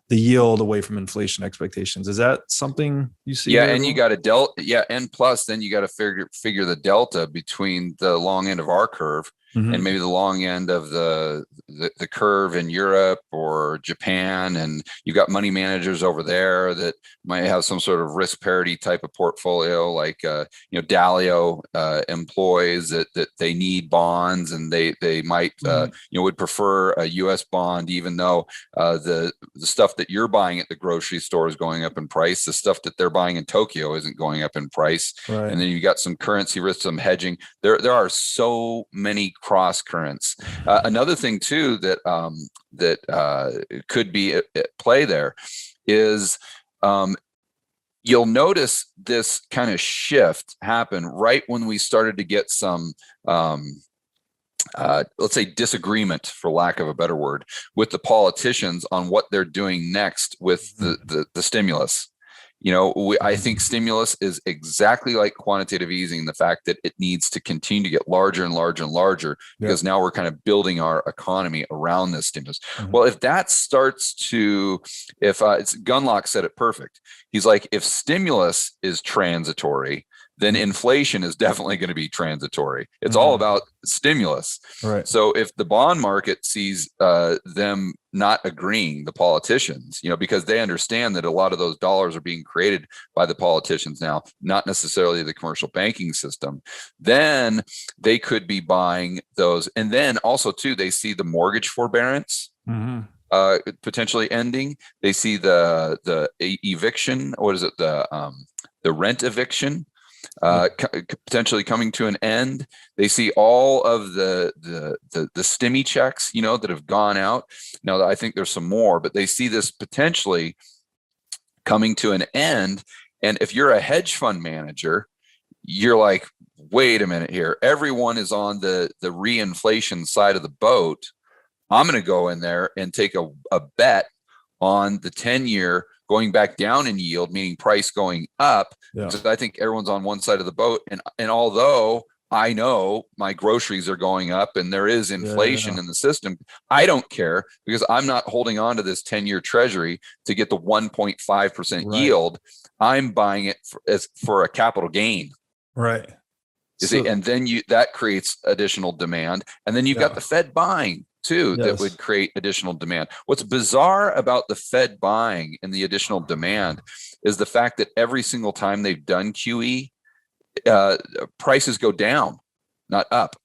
Speaker 1: the yield away from inflation expectations. Is that something you see?
Speaker 2: Yeah, and you got a delta. Yeah, and plus then you got to figure the delta between the long end of our curve and maybe the long end of the curve in Europe or Japan, and you've got money managers over there that might have some sort of risk parity type of portfolio, like Dalio employs that they need bonds, and they might would prefer a U.S. bond, even though the stuff that you're buying at the grocery store is going up in price. The stuff that they're buying in Tokyo isn't going up in price, and then you got some currency risk, some hedging. There are so many cross currents. Another thing too that could be at play there is you'll notice this kind of shift happen right when we started to get some let's say disagreement, for lack of a better word, with the politicians on what they're doing next with the stimulus. I think stimulus is exactly like quantitative easing, the fact that it needs to continue to get larger and larger and larger, because now we're kind of building our economy around this stimulus. Well, if that starts to, it's Gunlock said it perfect. He's like, if stimulus is transitory, then inflation is definitely going to be transitory. It's all about stimulus.
Speaker 1: Right.
Speaker 2: So if the bond market sees them not agreeing, the politicians, because they understand that a lot of those dollars are being created by the politicians now, not necessarily the commercial banking system, then they could be buying those. And then also too, they see the mortgage forbearance potentially ending. They see the eviction. What is it? The rent eviction potentially coming to an end. They see all of the stimmy checks, that have gone out. Now, I think there's some more, but they see this potentially coming to an end. And if you're a hedge fund manager, you're like, wait a minute here. Everyone is on the reinflation side of the boat. I'm going to go in there and take a bet on the 10-year going back down in yield, meaning price going up. Because I think everyone's on one side of the boat. And although I know my groceries are going up and there is inflation in the system, I don't care, because I'm not holding on to this 10-year treasury to get the 1.5% yield. I'm buying it for a capital gain.
Speaker 1: Right.
Speaker 2: You see, and then that creates additional demand. And then you've got the Fed buying too, that would create additional demand. What's bizarre about the Fed buying and the additional demand is the fact that every single time they've done QE, prices go down, not up.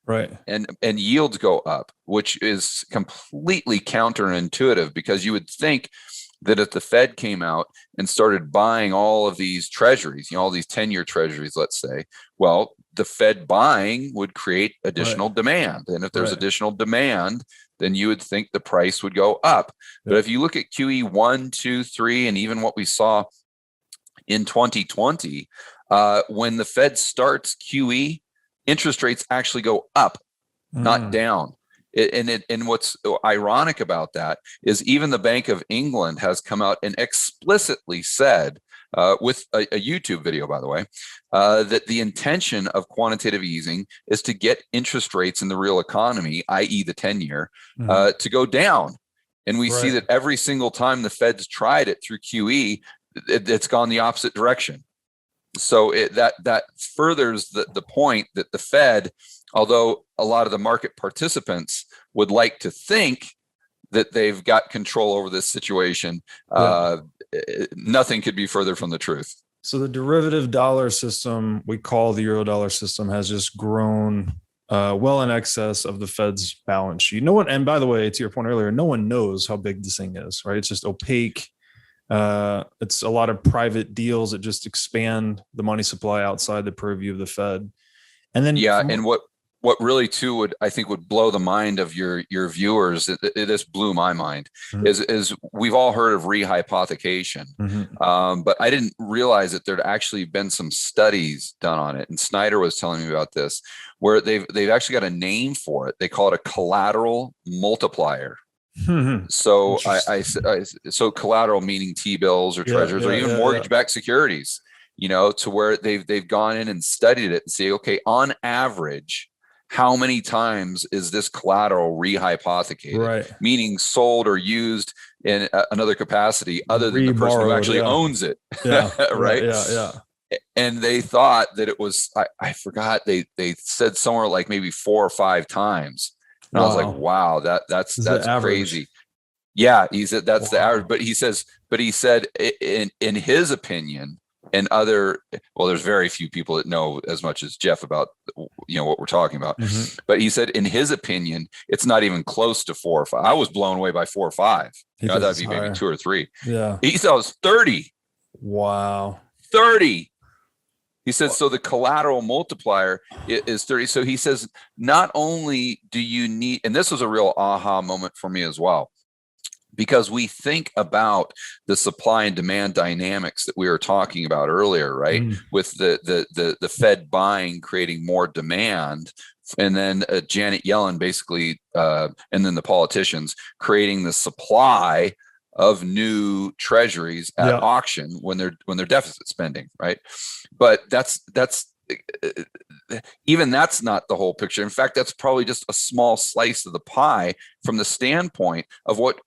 Speaker 1: Right.
Speaker 2: And yields go up, which is completely counterintuitive, because you would think that if the Fed came out and started buying all of these treasuries, all these 10-year treasuries, let's say, well, the Fed buying would create additional demand. And if there's additional demand, then you would think the price would go up. But if you look at QE 1, 2, 3, and even what we saw in 2020, when the Fed starts QE, interest rates actually go up, not down. And what's ironic about that is even the Bank of England has come out and explicitly said, with a YouTube video, by the way, that the intention of quantitative easing is to get interest rates in the real economy, i.e. the 10-year, to go down. And we see that every single time the Fed's tried it through QE, it's gone the opposite direction. So that furthers the point that the Fed, although a lot of the market participants would like to think that they've got control over this situation, nothing could be further from the truth.
Speaker 1: So the derivative dollar system we call the euro dollar system has just grown well in excess of the Fed's balance sheet. No one, and by the way, to your point earlier, no one knows how big this thing is, right? It's just opaque. It's a lot of private deals that just expand the money supply outside the purview of the Fed. And then,
Speaker 2: and what really too would blow the mind of your viewers, this blew my mind, mm-hmm. is we've all heard of rehypothecation, mm-hmm. But I didn't realize that there'd actually been some studies done on it. And Snyder was telling me about this, where they've actually got a name for it. They call it a collateral multiplier. Mm-hmm. So so collateral meaning T-bills or treasuries or even mortgage-backed securities, to where they've gone in and studied it and say, okay, on average, how many times is this collateral rehypothecated? Right. Meaning sold or used in another capacity other than the person who actually owns it. Yeah. Right. Yeah. And they thought that it was, I forgot, they said somewhere like maybe 4 or 5 times. And I was like, wow, that's crazy. Yeah. He said that's the average, but he said in his opinion, and there's very few people that know as much as Jeff about, what we're talking about. Mm-hmm. But he said, in his opinion, it's not even close to 4 or 5. I was blown away by 4 or 5. I thought it'd be maybe 2 or 3. Yeah. He thought it was 30.
Speaker 1: Wow.
Speaker 2: 30. He said, so the collateral multiplier is 30. So he says, not only do you need, and this was a real aha moment for me as well, because we think about the supply and demand dynamics that we were talking about earlier, right? With the Fed buying, creating more demand, and then Janet Yellen basically, and then the politicians creating the supply of new treasuries at auction when they're deficit spending, right? But that's even that's not the whole picture. In fact, that's probably just a small slice of the pie from the standpoint of what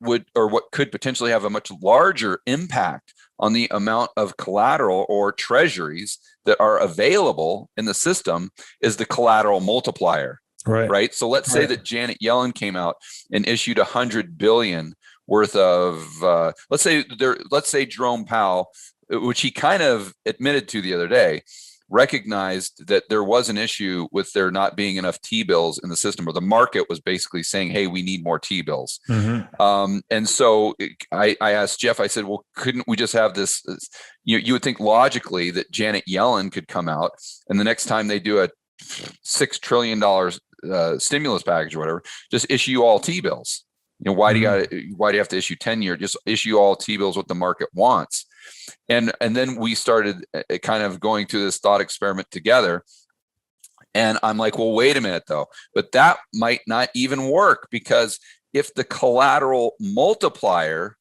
Speaker 2: could potentially have a much larger impact on the amount of collateral or treasuries that are available in the system is the collateral multiplier. Right. So let's say that Janet Yellen came out and issued $100 billion worth of, let's say Jerome Powell, which he kind of admitted to the other day, recognized that there was an issue with there not being enough T-bills in the system, or the market was basically saying, hey, we need more T-bills. Mm-hmm. And so I asked Jeff, I said, well, couldn't we just have this? You would think logically that Janet Yellen could come out and the next time they do a $6 trillion stimulus package or whatever, just issue all T-bills. Why do you have to issue 10-year? Just issue all T-bills what the market wants. And then we started kind of going through this thought experiment together. And I'm like, well, wait a minute though, but that might not even work, because if the collateral multiplier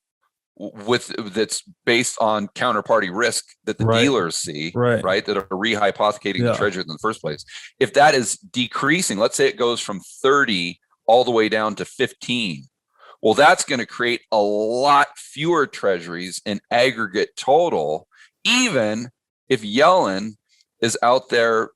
Speaker 2: that's based on counterparty risk that the dealers see, right, that are rehypothecating the treasury in the first place, if that is decreasing, let's say it goes from 30 all the way down to 15. Well, that's going to create a lot fewer treasuries in aggregate total, even if Yellen is out there,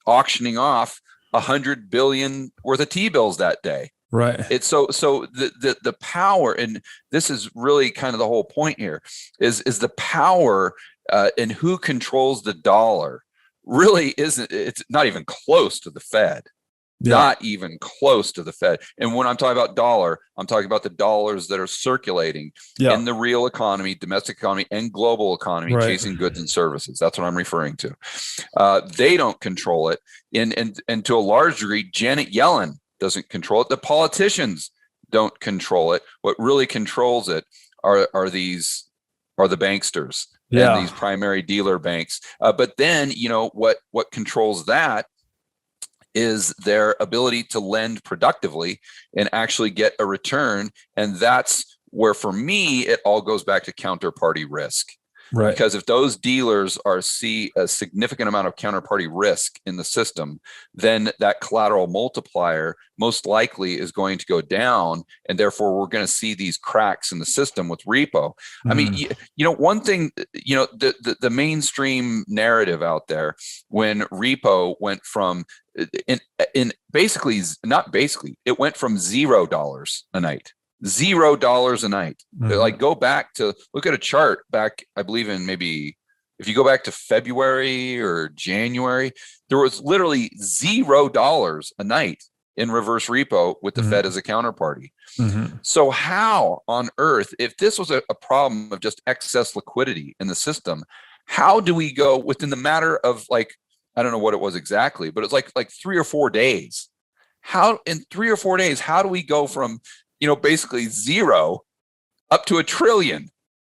Speaker 2: auctioning off $100 billion worth of T-bills that day. Right. It's so the power, and this is really kind of the whole point here, is the power and who controls the dollar really isn't. It's not even close to the Fed. Not even close to the Fed. And when I'm talking about dollar, I'm talking about the dollars that are circulating in the real economy, domestic economy, and global economy, chasing goods and services. That's what I'm referring to. They don't control it. And to a large degree, Janet Yellen doesn't control it. The politicians don't control it. What really controls it are the banksters and these primary dealer banks. But then, what controls that is their ability to lend productively and actually get a return. And that's where, for me, it all goes back to counterparty risk. Right. Because if those dealers see a significant amount of counterparty risk in the system, then that collateral multiplier most likely is going to go down, and therefore we're going to see these cracks in the system with repo. I mean, one thing, the mainstream narrative out there when repo went from it went from $0 a night. $0 a night. Like, go back to look at a chart back, I believe in maybe if you go back to February or January, there was literally $0 a night in reverse repo with the Fed as a counterparty. So how on earth, if this was a problem of just excess liquidity in the system, how do we go within the matter of like, I don't know what it was exactly, but it's like 3 or 4 days. How in 3 or 4 days, how do we go from, basically zero up to $1 trillion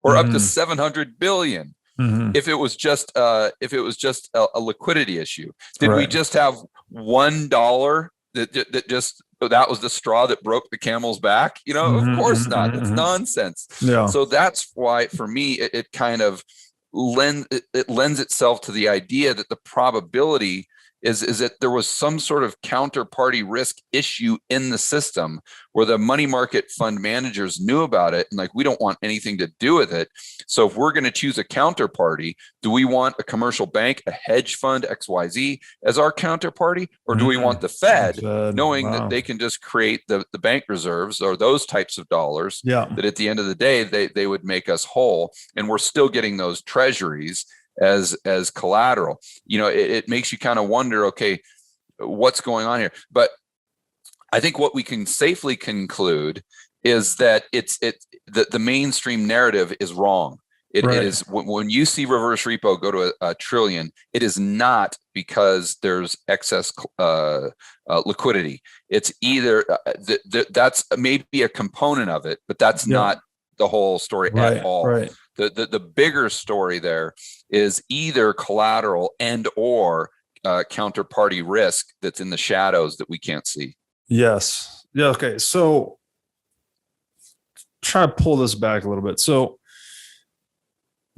Speaker 2: or up to 700 billion? If it was just a liquidity issue, did we just have $1 that was the straw that broke the camel's back? Of course not. That's nonsense. So that's why, for me, it kind of lends itself to the idea that the probability is that there was some sort of counterparty risk issue in the system where the money market fund managers knew about it and like, we don't want anything to do with it. So if we're going to choose a counterparty, do we want a commercial bank, a hedge fund, XYZ as our counterparty? Or do we want the Fed, knowing that they can just create the bank reserves or those types of dollars that at the end of the day, they would make us whole, and we're still getting those treasuries as collateral. It makes you kind of wonder, okay, what's going on here? But I think what we can safely conclude is that the mainstream narrative is wrong. It is when you see reverse repo go to a trillion, it is not because there's excess liquidity. It's either that's maybe a component of it, but that's not the whole story at all. The bigger story there is either collateral and or counterparty risk that's in the shadows that we can't see.
Speaker 1: Yes. Yeah. Okay. So try to pull this back a little bit. So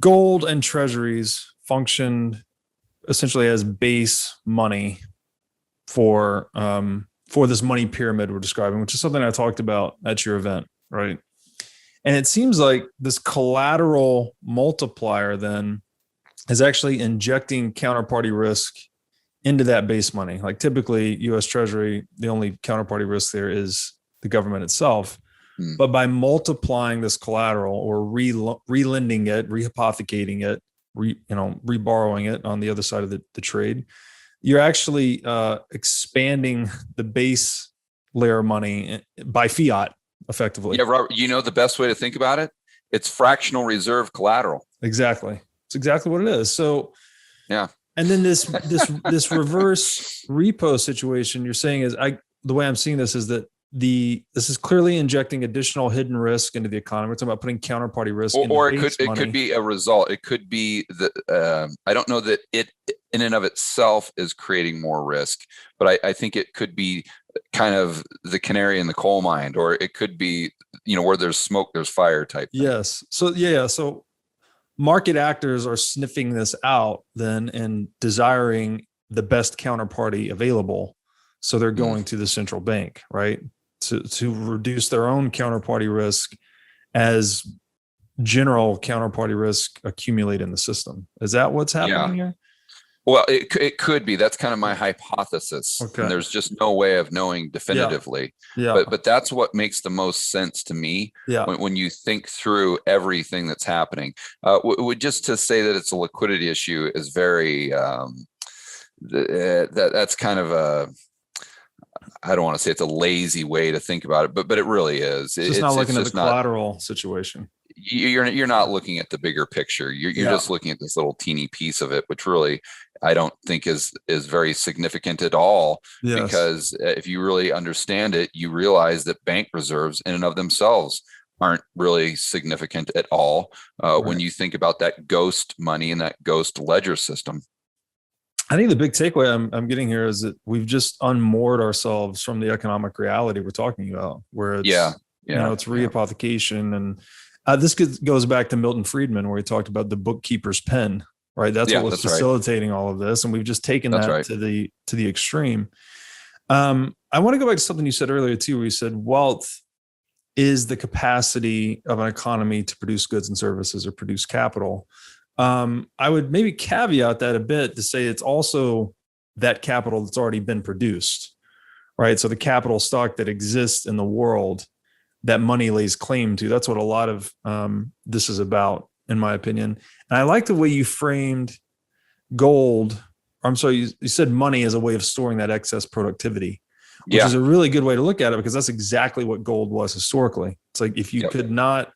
Speaker 1: gold and treasuries functioned essentially as base money for this money pyramid we're describing, which is something I talked about at your event, right? And it seems like this collateral multiplier then is actually injecting counterparty risk into that base money. Like typically US Treasury, the only counterparty risk there is the government itself. But by multiplying this collateral or relending it, rehypothecating it, reborrowing it on the other side of the trade, you're actually expanding the base layer money by fiat effectively.
Speaker 2: Yeah, Robert, the best way to think about it? It's fractional reserve collateral.
Speaker 1: Exactly. It's exactly what it is. So
Speaker 2: yeah.
Speaker 1: And then this reverse repo situation you're saying is the way I'm seeing this is that this is clearly injecting additional hidden risk into the economy. We're talking about putting counterparty risk
Speaker 2: or it could be a result. It could be that I don't know that it in and of itself is creating more risk, but I think it could be kind of the canary in the coal mine, or it could be where there's smoke there's fire type thing.
Speaker 1: Yes. So market actors are sniffing this out then and desiring the best counterparty available. So they're going to the central bank, right? To reduce their own counterparty risk as general counterparty risk accumulate in the system. Is that what's happening here?
Speaker 2: Well, it could be. That's kind of my hypothesis. Okay. And there's just no way of knowing definitively. Yeah. But that's what makes the most sense to me when you think through everything that's happening. Just to say that it's a liquidity issue is very, that's kind of a, I don't want to say it's a lazy way to think about it, but it really is.
Speaker 1: It's not looking at the collateral situation.
Speaker 2: You're not looking at the bigger picture. You're just looking at this little teeny piece of it, which really I don't think is very significant at all. Yes. Because if you really understand it, you realize that bank reserves in and of themselves aren't really significant at all when you think about that ghost money and that ghost ledger system.
Speaker 1: I think the big takeaway I'm getting here is that we've just unmoored ourselves from the economic reality we're talking about, where it's it's rehypothecation, and this goes back to Milton Friedman, where he talked about the bookkeeper's pen, right? That's what was facilitating all of this, and we've just taken that to the extreme. I want to go back to something you said earlier too, where you said wealth is the capacity of an economy to produce goods and services or produce capital. I would maybe caveat that a bit to say it's also that capital that's already been produced, right? So the capital stock that exists in the world that money lays claim to, that's what a lot of this is about. in my opinion. And I like the way you framed gold. I'm sorry, you said money as a way of storing that excess productivity, which is a really good way to look at it, because that's exactly what gold was historically. It's like if you could not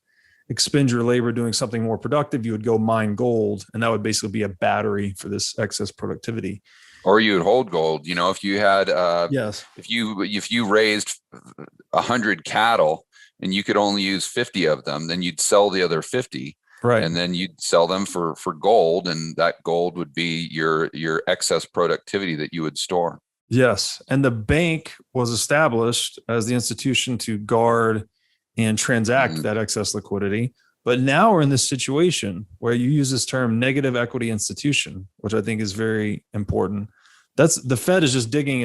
Speaker 1: expend your labor doing something more productive, you would go mine gold, and that would basically be a battery for this excess productivity.
Speaker 2: Or you would hold gold. You know, if you had, if you raised 100 cattle and you could only use 50 of them, then you'd sell the other 50. Right. And then you'd sell them for gold, and that gold would be your excess productivity that you would store.
Speaker 1: Yes. And the bank was established as the institution to guard and transact that excess liquidity. But now we're in this situation where you use this term negative equity institution, which I think is very important. That's the Fed is just digging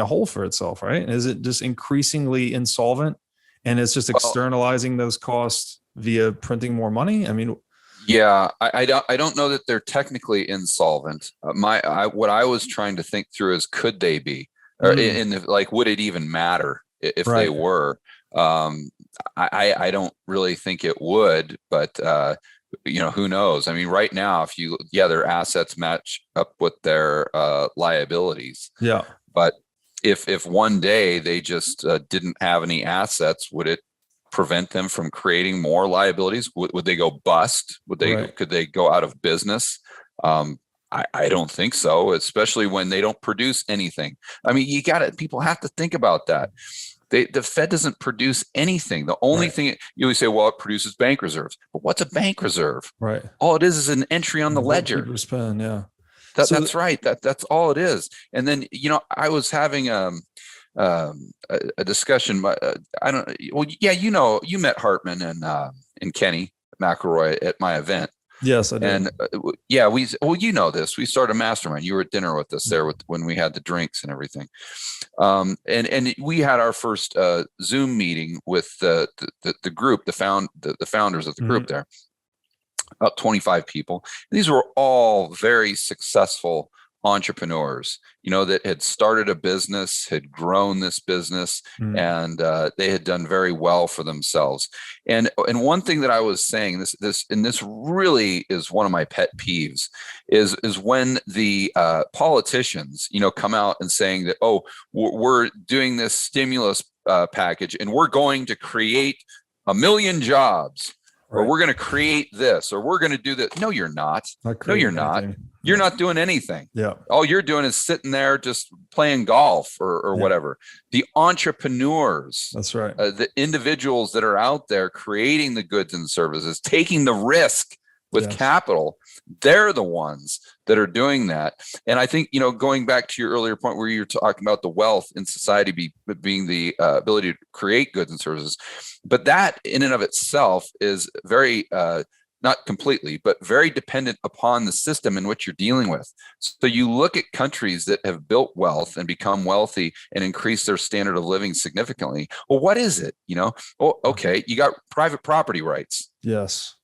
Speaker 1: a hole for itself, right? Is it just increasingly insolvent, and it's just externalizing those costs via printing more money? I mean,
Speaker 2: I don't know that they're technically insolvent. What I was trying to think through is, could they be, or would it even matter if they were? I don't really think it would, but who knows? I mean, right now, their assets match up with their liabilities. Yeah. But if one day they just didn't have any assets, would it prevent them from creating more liabilities? Would they go bust? Could they go out of business? I don't think so, especially when they don't produce anything. I mean, people have to think about that. The Fed doesn't produce anything. The only thing you always say, well, it produces bank reserves. But what's a bank reserve? Right. All it is an entry on the ledger.
Speaker 1: Spend, yeah.
Speaker 2: That's right. That's all it is. And then, I was having a discussion. You met Hartman and Kenny McElroy at my event.
Speaker 1: Yes, I did.
Speaker 2: And we started a mastermind. You were at dinner with us there when we had the drinks and everything. And we had our first Zoom meeting with the group, the founders of the group there, about 25 people. These were all very successful entrepreneurs, that had started a business, had grown this business, and they had done very well for themselves. And one thing that I was saying, this really is one of my pet peeves, is when the politicians, come out and saying that, oh, we're doing this stimulus package and we're going to create 1 million jobs. Right. Or we're going to create this, or we're going to do that. No, you're not. No, you're not. You're not doing anything. Yeah. All you're doing is sitting there just playing golf or whatever. The entrepreneurs. That's right. The individuals that are out there creating the goods and services, taking the risk with capital, they're the ones that are doing that. And I think, going back to your earlier point where you're talking about the wealth in society being the ability to create goods and services, but that in and of itself is very, not completely, but very dependent upon the system in which you're dealing with. So you look at countries that have built wealth and become wealthy and increased their standard of living significantly. Well, what is it? Oh, okay, you got private property rights. Yes.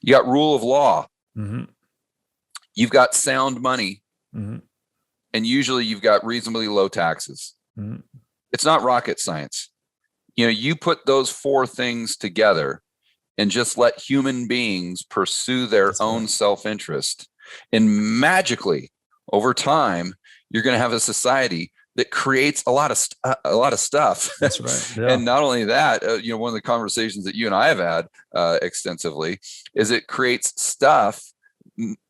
Speaker 2: You got rule of law. Mm-hmm. You've got sound money. Mm-hmm. And usually you've got reasonably low taxes. Mm-hmm. It's not rocket science. You put those 4 things together and just let human beings pursue their own self-interest. And magically, over time, you're going to have a society that creates a lot of stuff. That's right. Yeah. And not only that, one of the conversations that you and I have had extensively is it creates stuff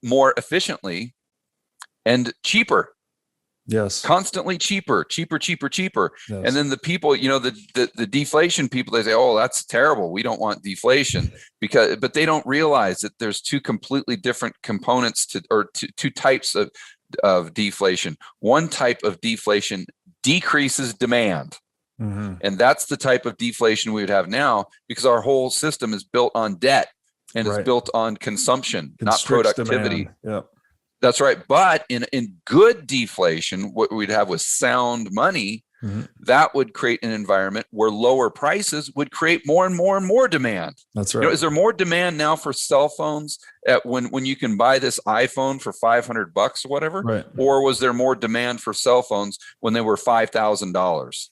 Speaker 2: more efficiently and cheaper. Yes. Constantly cheaper. Yes. And then the people, the deflation people, they say, oh, that's terrible. We don't want deflation but they don't realize that there's 2 completely different components two types of deflation. One type of deflation decreases demand. Mm-hmm. And that's the type of deflation we would have now, because our whole system is built on debt and it's built on consumption, not productivity. Yeah. That's right. But in good deflation, what we'd have was sound money. Mm-hmm. That would create an environment where lower prices would create more and more and more demand. That's right. Is there more demand now for cell phones when you can buy this iPhone for $500 or whatever? Right. Or was there more demand for cell phones when they were $5,000?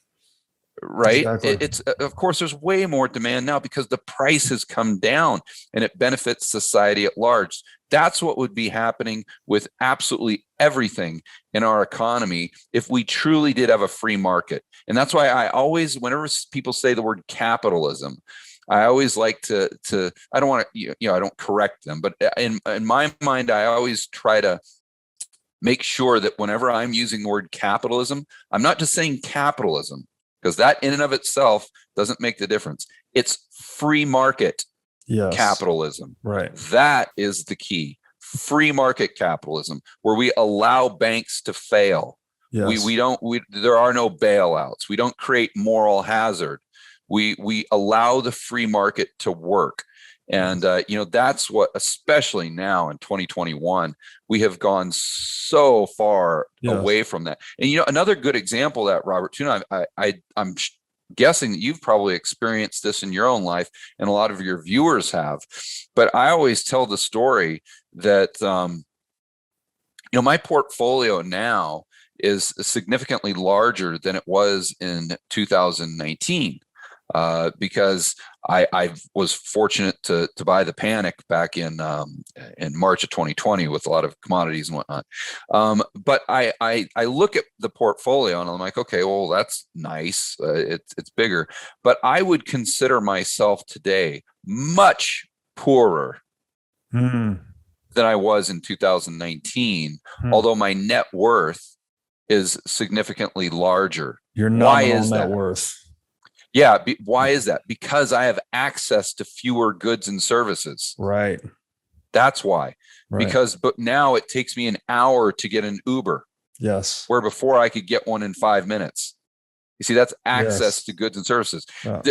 Speaker 2: right?
Speaker 1: Exactly.
Speaker 2: It's of course there's way more demand now because the price has come down and it benefits society at large. That's what would be happening with absolutely everything in our economy if we truly did have a free market. And that's why I always, whenever people say the word capitalism, I always like to I don't want to, I don't correct them, but in my mind, I always try to make sure that whenever I'm using the word capitalism, I'm not just saying capitalism, because that in and of itself doesn't make the difference. It's free market capitalism.
Speaker 1: Right.
Speaker 2: That is the key. Free market capitalism, where we allow banks to fail. Yes. There are no bailouts. We don't create moral hazard. We allow the free market to work. And, that's what, especially now in 2021, we have gone so far away from that. And, another good example of that, Robert, too, I'm guessing that you've probably experienced this in your own life, and a lot of your viewers have. But I always tell the story that, my portfolio now is significantly larger than it was in 2019. Because I was fortunate to buy the panic back in March of 2020 with a lot of commodities and whatnot. But I look at the portfolio and I'm like, okay, well, that's nice. It's bigger, but I would consider myself today much poorer than I was in 2019, although my net worth is significantly larger.
Speaker 1: Your nominal net worth.
Speaker 2: Yeah. Why is that? Because I have access to fewer goods and services.
Speaker 1: Right.
Speaker 2: That's why. Right. But now it takes me an hour to get an Uber.
Speaker 1: Yes.
Speaker 2: Where before I could get one in 5 minutes. You see, that's access to goods and services. Yeah.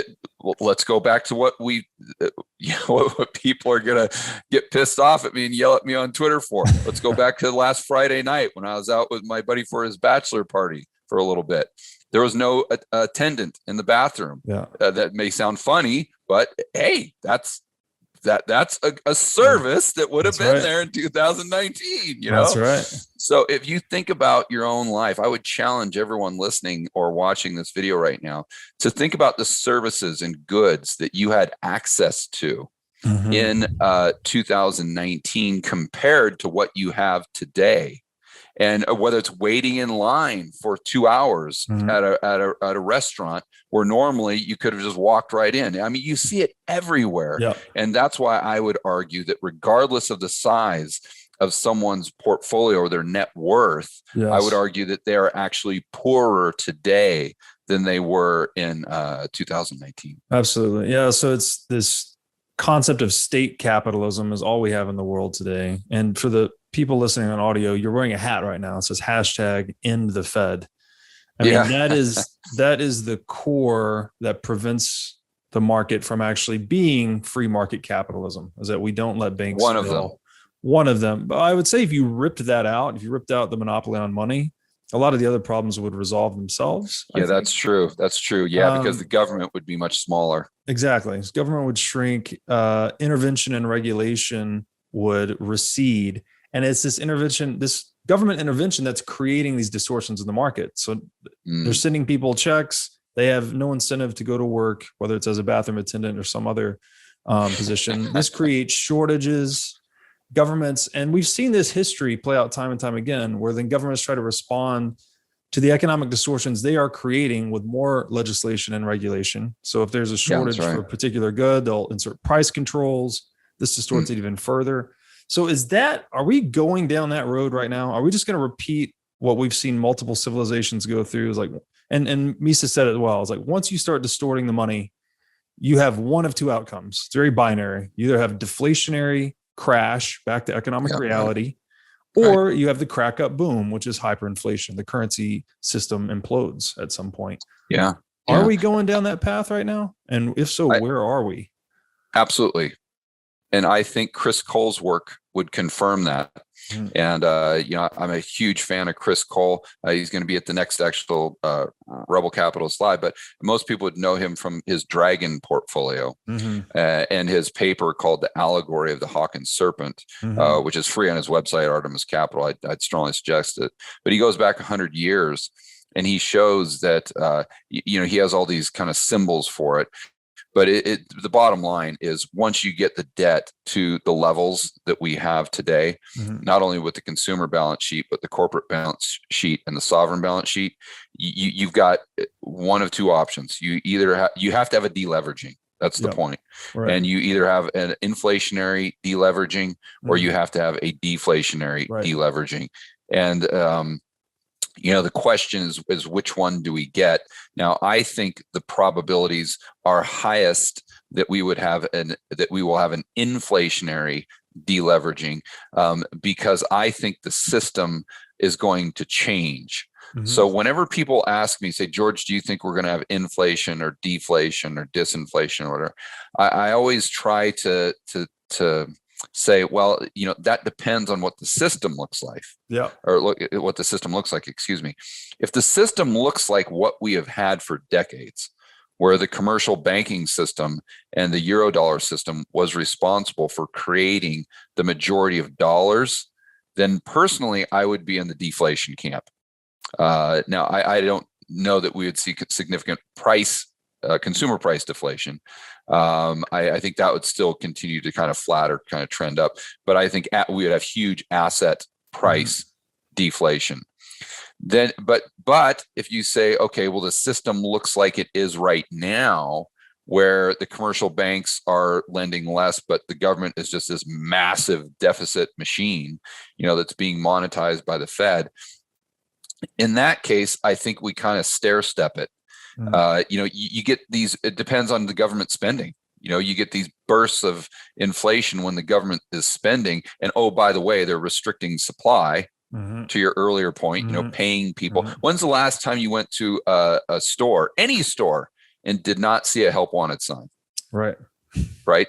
Speaker 2: Let's go back to what what people are going to get pissed off at me and yell at me on Twitter for. Let's go back to last Friday night when I was out with my buddy for his bachelor party for a little bit. There was no attendant in the bathroom. Yeah. That may sound funny, but hey, that's a service that would have been there in 2019.
Speaker 1: That's right.
Speaker 2: So if you think about your own life, I would challenge everyone listening or watching this video right now to think about the services and goods that you had access to in 2019 compared to what you have today. And whether it's waiting in line for 2 hours at a restaurant where normally you could have just walked right in. I mean, you see it everywhere. Yep. And that's why I would argue that regardless of the size of someone's portfolio or their net worth, I would argue that they are actually poorer today than they were in 2019.
Speaker 1: Absolutely. Yeah. So it's this concept of state capitalism is all we have in the world today. And for the people listening on audio, you're wearing a hat right now. It says #end the Fed. I mean, that is the core that prevents the market from actually being free market capitalism, is that we don't let banks fail. One of them. But I would say if you ripped that out, if you ripped out the monopoly on money, a lot of the other problems would resolve themselves.
Speaker 2: Yeah, that's true. That's true. Yeah, because the government would be much smaller.
Speaker 1: Exactly. Government would shrink. Intervention and regulation would recede. And it's this government intervention that's creating these distortions in the market. So they're sending people checks. They have no incentive to go to work, whether it's as a bathroom attendant or some other position. This creates shortages. Governments, and we've seen this history play out time and time again, where then governments try to respond to the economic distortions they are creating with more legislation and regulation. So if there's a shortage for a particular good, they'll insert price controls. This distorts it even further. So are we going down that road right now? Are we just going to repeat what we've seen multiple civilizations go through? It's like, and Mises said it well. It's like, once you start distorting the money, you have one of two outcomes. It's very binary. You either have deflationary crash back to economic reality, or you have the crack up boom, which is hyperinflation. The currency system implodes at some point.
Speaker 2: Yeah.
Speaker 1: Are we going down that path right now? And if so, where are we?
Speaker 2: Absolutely. And I think Chris Cole's work would confirm that. And, I'm a huge fan of Chris Cole. He's going to be at the next actual Rebel Capitalist Live, but most people would know him from his dragon portfolio and his paper called The Allegory of the Hawk and Serpent, which is free on his website, Artemis Capital. I'd strongly suggest it. But he goes back 100 years and he shows that he has all these kind of symbols for it. But the bottom line is, once you get the debt to the levels that we have today, not only with the consumer balance sheet, but the corporate balance sheet and the sovereign balance sheet, you've got one of two options. You either you have to have a deleveraging. That's the point. Right. And you either have an inflationary deleveraging, or you have to have a deflationary deleveraging. And the question is which one do we get? Now, I think the probabilities are highest that we will have an inflationary deleveraging, because I think the system is going to change. So whenever people ask me, say, George, do you think we're going to have inflation or deflation or disinflation or whatever? I always try to say, well, that depends on what the system looks like. Yeah. Or look at what the system looks like, excuse me. If the system looks like what we have had for decades, where the commercial banking system and the Eurodollar system was responsible for creating the majority of dollars, then personally, I would be in the deflation camp. Now, I don't know that we would see significant consumer price deflation. I think that would still continue to kind of flat or kind of trend up. But I think we would have huge asset price deflation. Then, but if you say, okay, well, the system looks like it is right now, where the commercial banks are lending less, but the government is just this massive deficit machine, that's being monetized by the Fed. In that case, I think we kind of stair step it. You get these, it depends on the government spending. You get these bursts of inflation when the government is spending. And oh, by the way, they're restricting supply, to your earlier point, paying people. When's the last time you went to a store, any store, and did not see a help wanted sign? Right.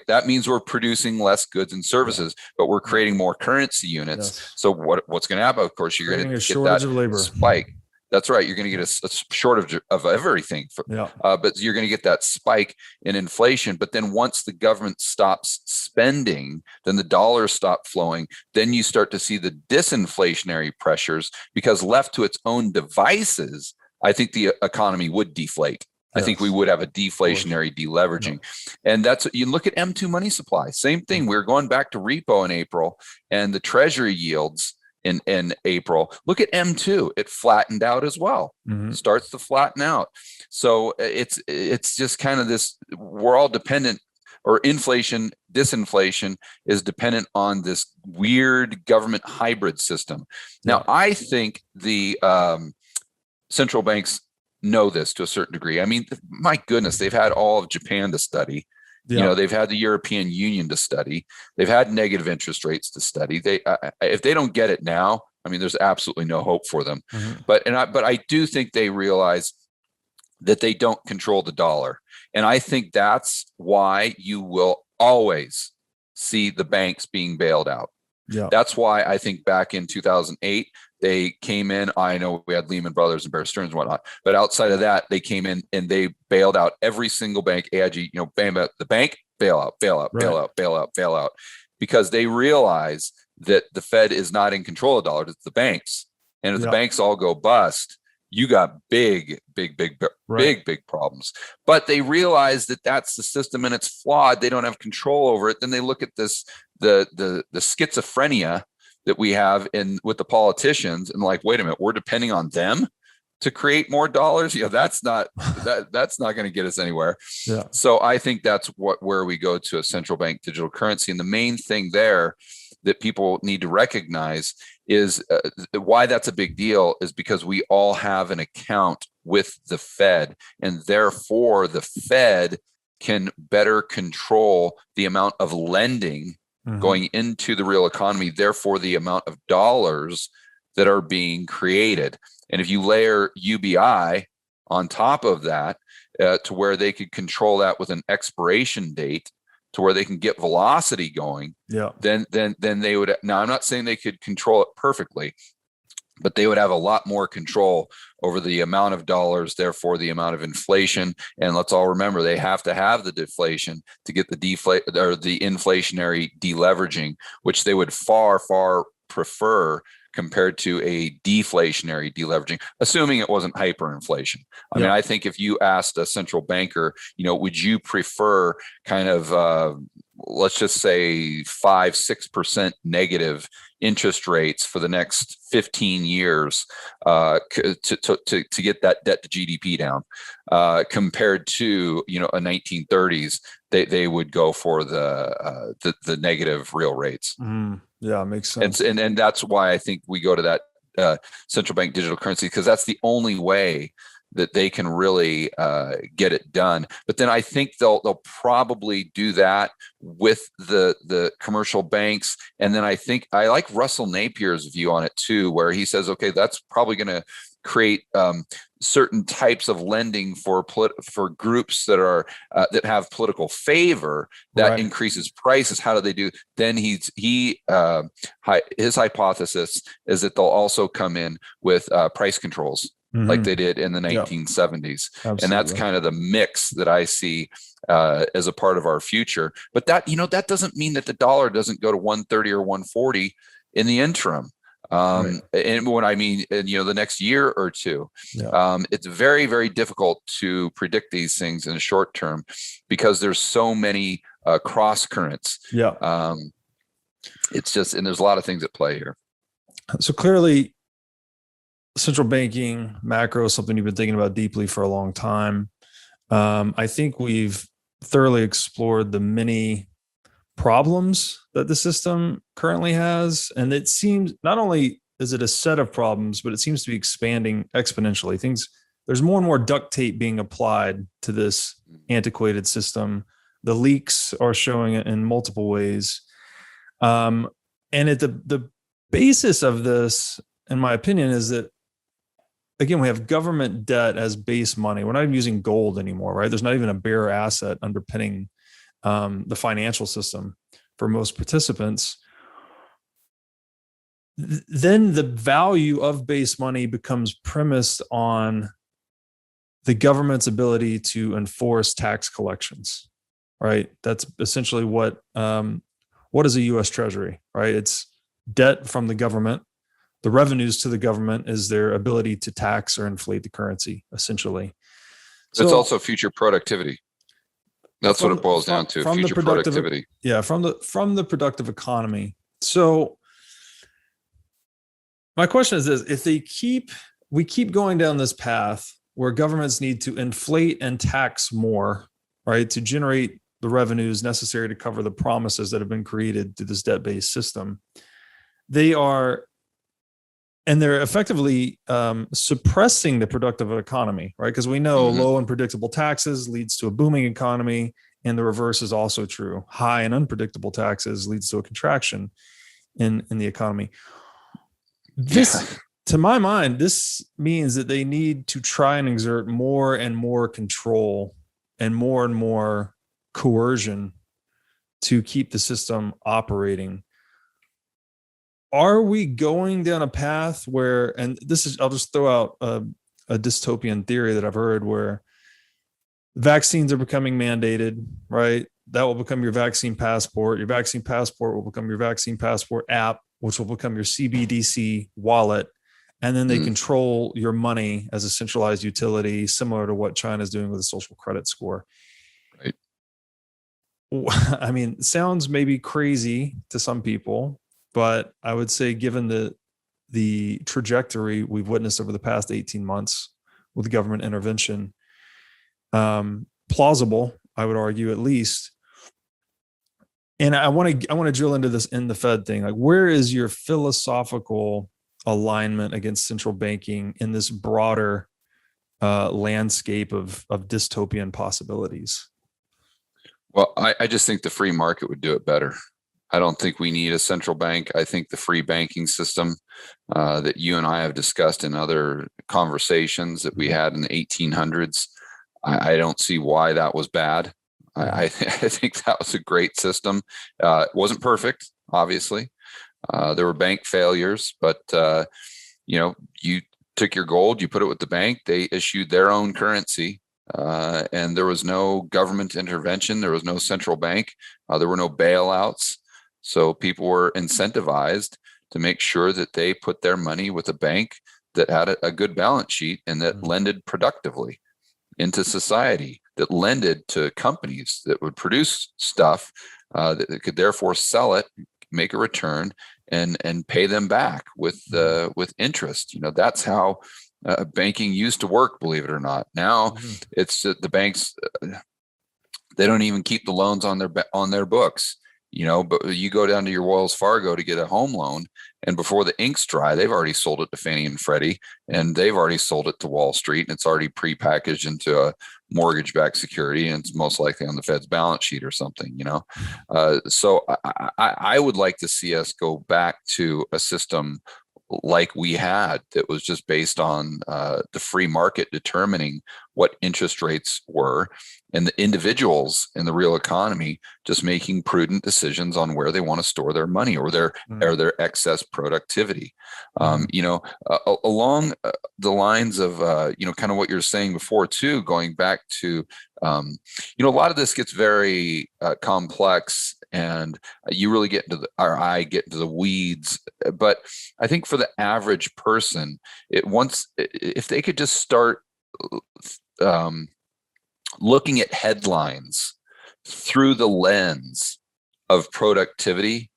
Speaker 2: That means we're producing less goods and services, but we're creating more currency units. Yes. So what's going to happen? Of course, you're going to get that of labor spike. That's right. You're going to get a shortage of everything. But you're going to get that spike in inflation. But then once the government stops spending, then the dollars stop flowing. Then you start to see the disinflationary pressures, because left to its own devices, I think the economy would deflate. I think we would have a deflationary deleveraging. And you look at M2 money supply, same thing. We're going back to repo in April, and the treasury yields in April. Look at M2. It flattened out as well. Starts to flatten out. So it's just kind of this, we're all dependent, or inflation, disinflation is dependent on this weird government hybrid system. Now, I think the central banks know this to a certain degree. I mean, my goodness, they've had all of Japan to study. They've had the European Union to study. They've had negative interest rates to study. If they don't get it now, I mean, there's absolutely no hope for them. But I do think they realize that they don't control the dollar. And I think that's why you will always see the banks being bailed out. That's why I think back in 2008, they came in. I know we had Lehman Brothers and Bear Stearns and whatnot, but outside of that, they came in and they bailed out every single bank. AIG, the bank, bail out, because they realize that the Fed is not in control of the dollar. It's the banks. And if the banks all go bust, you got big problems. But they realize that that's the system and it's flawed. They don't have control over it. Then they look at this, the schizophrenia that we have with the politicians, and like, wait a minute, we're depending on them to create more dollars. That's not that's not going to get us anywhere. So I think that's where we go to a central bank digital currency. And the main thing there that people need to recognize is why that's a big deal is because we all have an account with the Fed, and therefore the Fed can better control the amount of lending going into the real economy, therefore the amount of dollars that are being created. And if you layer UBI on top of that, to where they could control that with an expiration date, to where they can get velocity going, then they would. Now, I'm not saying they could control it perfectly, but they would have a lot more control over the amount of dollars, therefore the amount of inflation. And let's all remember, they have to have the deflation to get the inflationary deleveraging, which they would far prefer, compared to a deflationary deleveraging, assuming it wasn't hyperinflation. I mean, I think if you asked a central banker, would you prefer kind of, let's just say 5-6% negative interest rates for the next 15 years to get that debt to GDP down, compared to a 1930s, they would go for the negative real rates.
Speaker 1: Yeah, makes sense.
Speaker 2: And that's why I think we go to that central bank digital currency, because that's the only way that they can really get it done. But then I think they'll probably do that with the commercial banks. And then I think I like Russell Napier's view on it too, where he says, okay, that's probably going to create certain types of lending for groups that are that have political favor that increases prices. How do they do? Then his hypothesis is that they'll also come in with price controls. Like they did in the 1970s. Absolutely. And that's kind of the mix that I see as a part of our future. But that doesn't mean that the dollar doesn't go to 130 or 140 in the interim. And when I mean, the next year or two, it's very, very difficult to predict these things in the short term because there's so many cross currents. It's just, and there's a lot of things at play here.
Speaker 1: So clearly, central banking macro is something you've been thinking about deeply for a long time. I think we've thoroughly explored the many problems that the system currently has. And it seems not only is it a set of problems, but it seems to be expanding exponentially. There's more and more duct tape being applied to this antiquated system. The leaks are showing it in multiple ways. And at the basis of this, in my opinion, is that, again, we have government debt as base money. We're not even using gold anymore, right? There's not even a bare asset underpinning the financial system for most participants. Then the value of base money becomes premised on the government's ability to enforce tax collections, right? That's essentially what is a U.S. Treasury, right? It's debt from the government. The revenues to the government is their ability to tax or inflate the currency, essentially.
Speaker 2: It's also future productivity. That's what it boils down to, future productivity.
Speaker 1: Yeah, from the productive economy. So my question is this: if we keep going down this path where governments need to inflate and tax more, right, to generate the revenues necessary to cover the promises that have been created through this debt-based system, they're effectively suppressing the productive economy, right? Because we know low and predictable taxes leads to a booming economy, and the reverse is also true. High and unpredictable taxes leads to a contraction in the economy. To my mind, this means that they need to try and exert more and more control and more coercion to keep the system operating. Are we going down a path where, and this is, I'll just throw out a dystopian theory that I've heard, where vaccines are becoming mandated, right? That will become your vaccine passport. Your vaccine passport will become your vaccine passport app, which will become your CBDC wallet. And then they control your money as a centralized utility, similar to what China's doing with a social credit score.
Speaker 2: Right.
Speaker 1: I mean, it sounds maybe crazy to some people, but I would say, given the trajectory we've witnessed over the past 18 months with government intervention, plausible, I would argue, at least. And I want to drill into this in the Fed thing. Like, where is your philosophical alignment against central banking in this broader landscape of dystopian possibilities?
Speaker 2: Well, I just think the free market would do it better. I don't think we need a central bank. I think the free banking system that you and I have discussed in other conversations that we had in the 1800s, I don't see why that was bad. I think that was a great system. It wasn't perfect, obviously. There were bank failures, but you took your gold, you put it with the bank, they issued their own currency, and there was no government intervention. There was no central bank. There were no bailouts. So people were incentivized to make sure that they put their money with a bank that had a good balance sheet and that lended productively into society, that lended to companies that would produce stuff that could therefore sell it, make a return, and pay them back with interest. That's how banking used to work, believe it or not. Now it's the banks, they don't even keep the loans on their books. But you go down to your Wells Fargo to get a home loan, and before the ink's dry, they've already sold it to Fannie and Freddie, and they've already sold it to Wall Street, and it's already prepackaged into a mortgage-backed security, and it's most likely on the Fed's balance sheet or something. So I would like to see us go back to a system like we had, that was just based on the free market determining what interest rates were, and the individuals in the real economy just making prudent decisions on where they want to store their money or their excess productivity. Along the lines of kind of what you're saying before too, going back to a lot of this gets very complex, and you really get into I get into the weeds. But I think for the average person, if they could just start looking at headlines through the lens of productivity,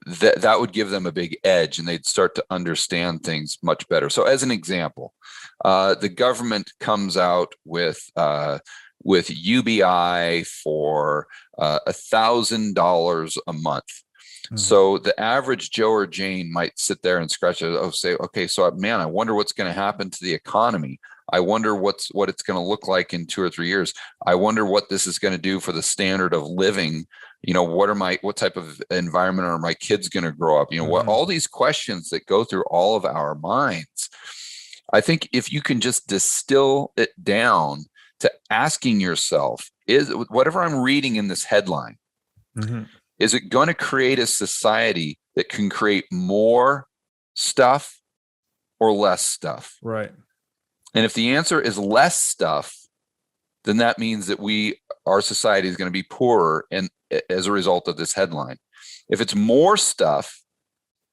Speaker 2: that would give them a big edge, and they'd start to understand things much better. So as an example, the government comes out with UBI for $1,000 a month. So the average Joe or Jane might sit there and scratch it, say, okay, so man, I wonder what's going to happen to the economy. I wonder what it's going to look like in 2 or 3 years. I wonder what this is going to do for the standard of living. What type of environment are my kids going to grow up? What all these questions that go through all of our minds. I think if you can just distill it down to asking yourself, is whatever I'm reading in this headline, is it going to create a society that can create more stuff or less stuff?
Speaker 1: Right.
Speaker 2: And if the answer is less stuff, then that means that our society is going to be poorer, and as a result of this headline. If it's more stuff,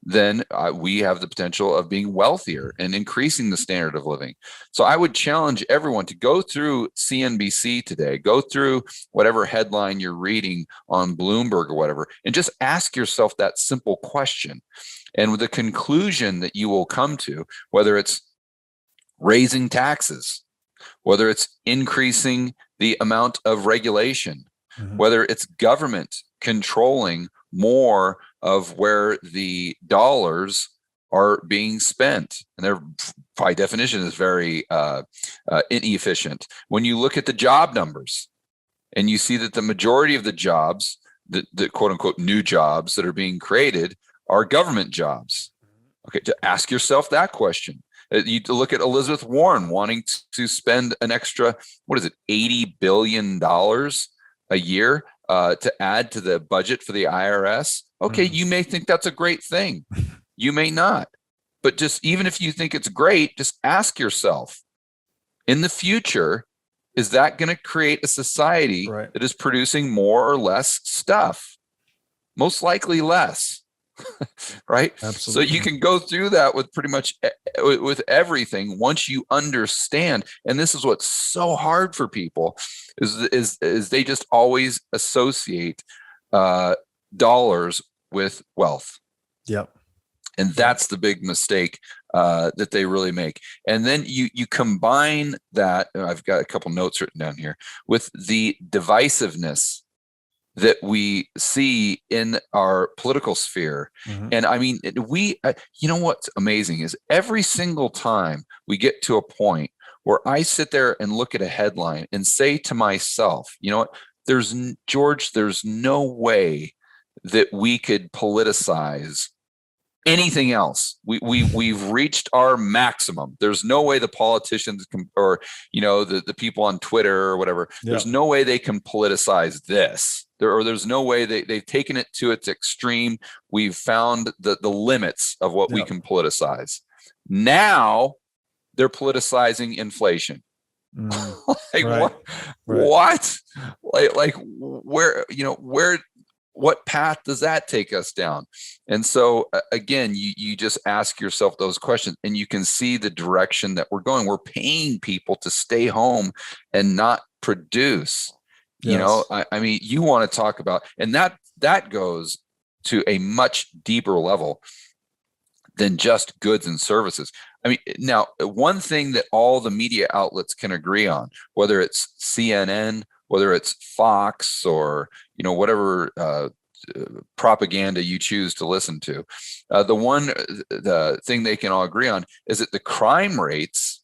Speaker 2: then we have the potential of being wealthier and increasing the standard of living. So I would challenge everyone to go through CNBC today, go through whatever headline you're reading on Bloomberg or whatever, and just ask yourself that simple question. And with the conclusion that you will come to, whether it's raising taxes, whether it's increasing the amount of regulation, whether it's government controlling more of where the dollars are being spent, and they're by definition is very inefficient. When you look at the job numbers and you see that the majority of the jobs, the quote unquote new jobs that are being created, are government jobs. Okay, to ask yourself that question. You look at Elizabeth Warren wanting to spend an extra, $80 billion a year to add to the budget for the IRS. Okay, you may think that's a great thing. You may not. But just even if you think it's great, just ask yourself, in the future, is that going to create a society that is producing more or less stuff? Most likely less. Right?
Speaker 1: Absolutely.
Speaker 2: So you can go through that with pretty much with everything once you understand. And this is what's so hard for people is they just always associate dollars with wealth.
Speaker 1: Yep.
Speaker 2: And that's the big mistake that they really make. And then you combine that, I've got a couple notes written down here, with the divisiveness that we see in our political sphere. And I mean, what's amazing is every single time we get to a point where I sit there and look at a headline and say to myself, you know what, there's no way that we could politicize anything else. We've reached our maximum. There's no way the politicians can, or the people on Twitter or whatever. Yeah. There's no way they can politicize this. There's no way they've taken it to its extreme. We've found the limits of what we can politicize. Now they're politicizing inflation. Like right. What? Like where what path does that take us down? And so again, you just ask yourself those questions, and you can see the direction that we're going. We're paying people to stay home and not produce.
Speaker 1: Yes.
Speaker 2: I mean, you want to talk about, and that goes to a much deeper level than just goods and services. I mean, now, one thing that all the media outlets can agree on, whether it's CNN, whether it's Fox, or whatever propaganda you choose to listen to, the thing they can all agree on is that the crime rates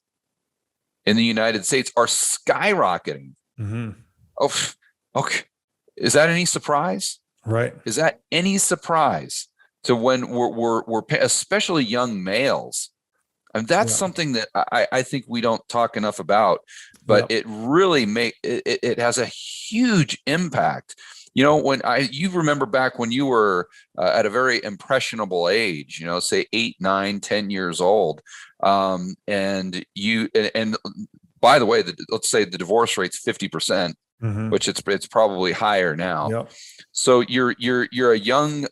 Speaker 2: in the United States are skyrocketing.
Speaker 1: Mm-hmm.
Speaker 2: Oh, okay. Is that any surprise?
Speaker 1: Right.
Speaker 2: Is that any surprise to when we're especially young males? And that's something that I think we don't talk enough about, but it really it has a huge impact. When you remember back when you were at a very impressionable age, say 8, 9, 10 years old, and by the way, let's say the divorce rate's 50%, which it's probably higher now.
Speaker 1: Yep.
Speaker 2: So you're a young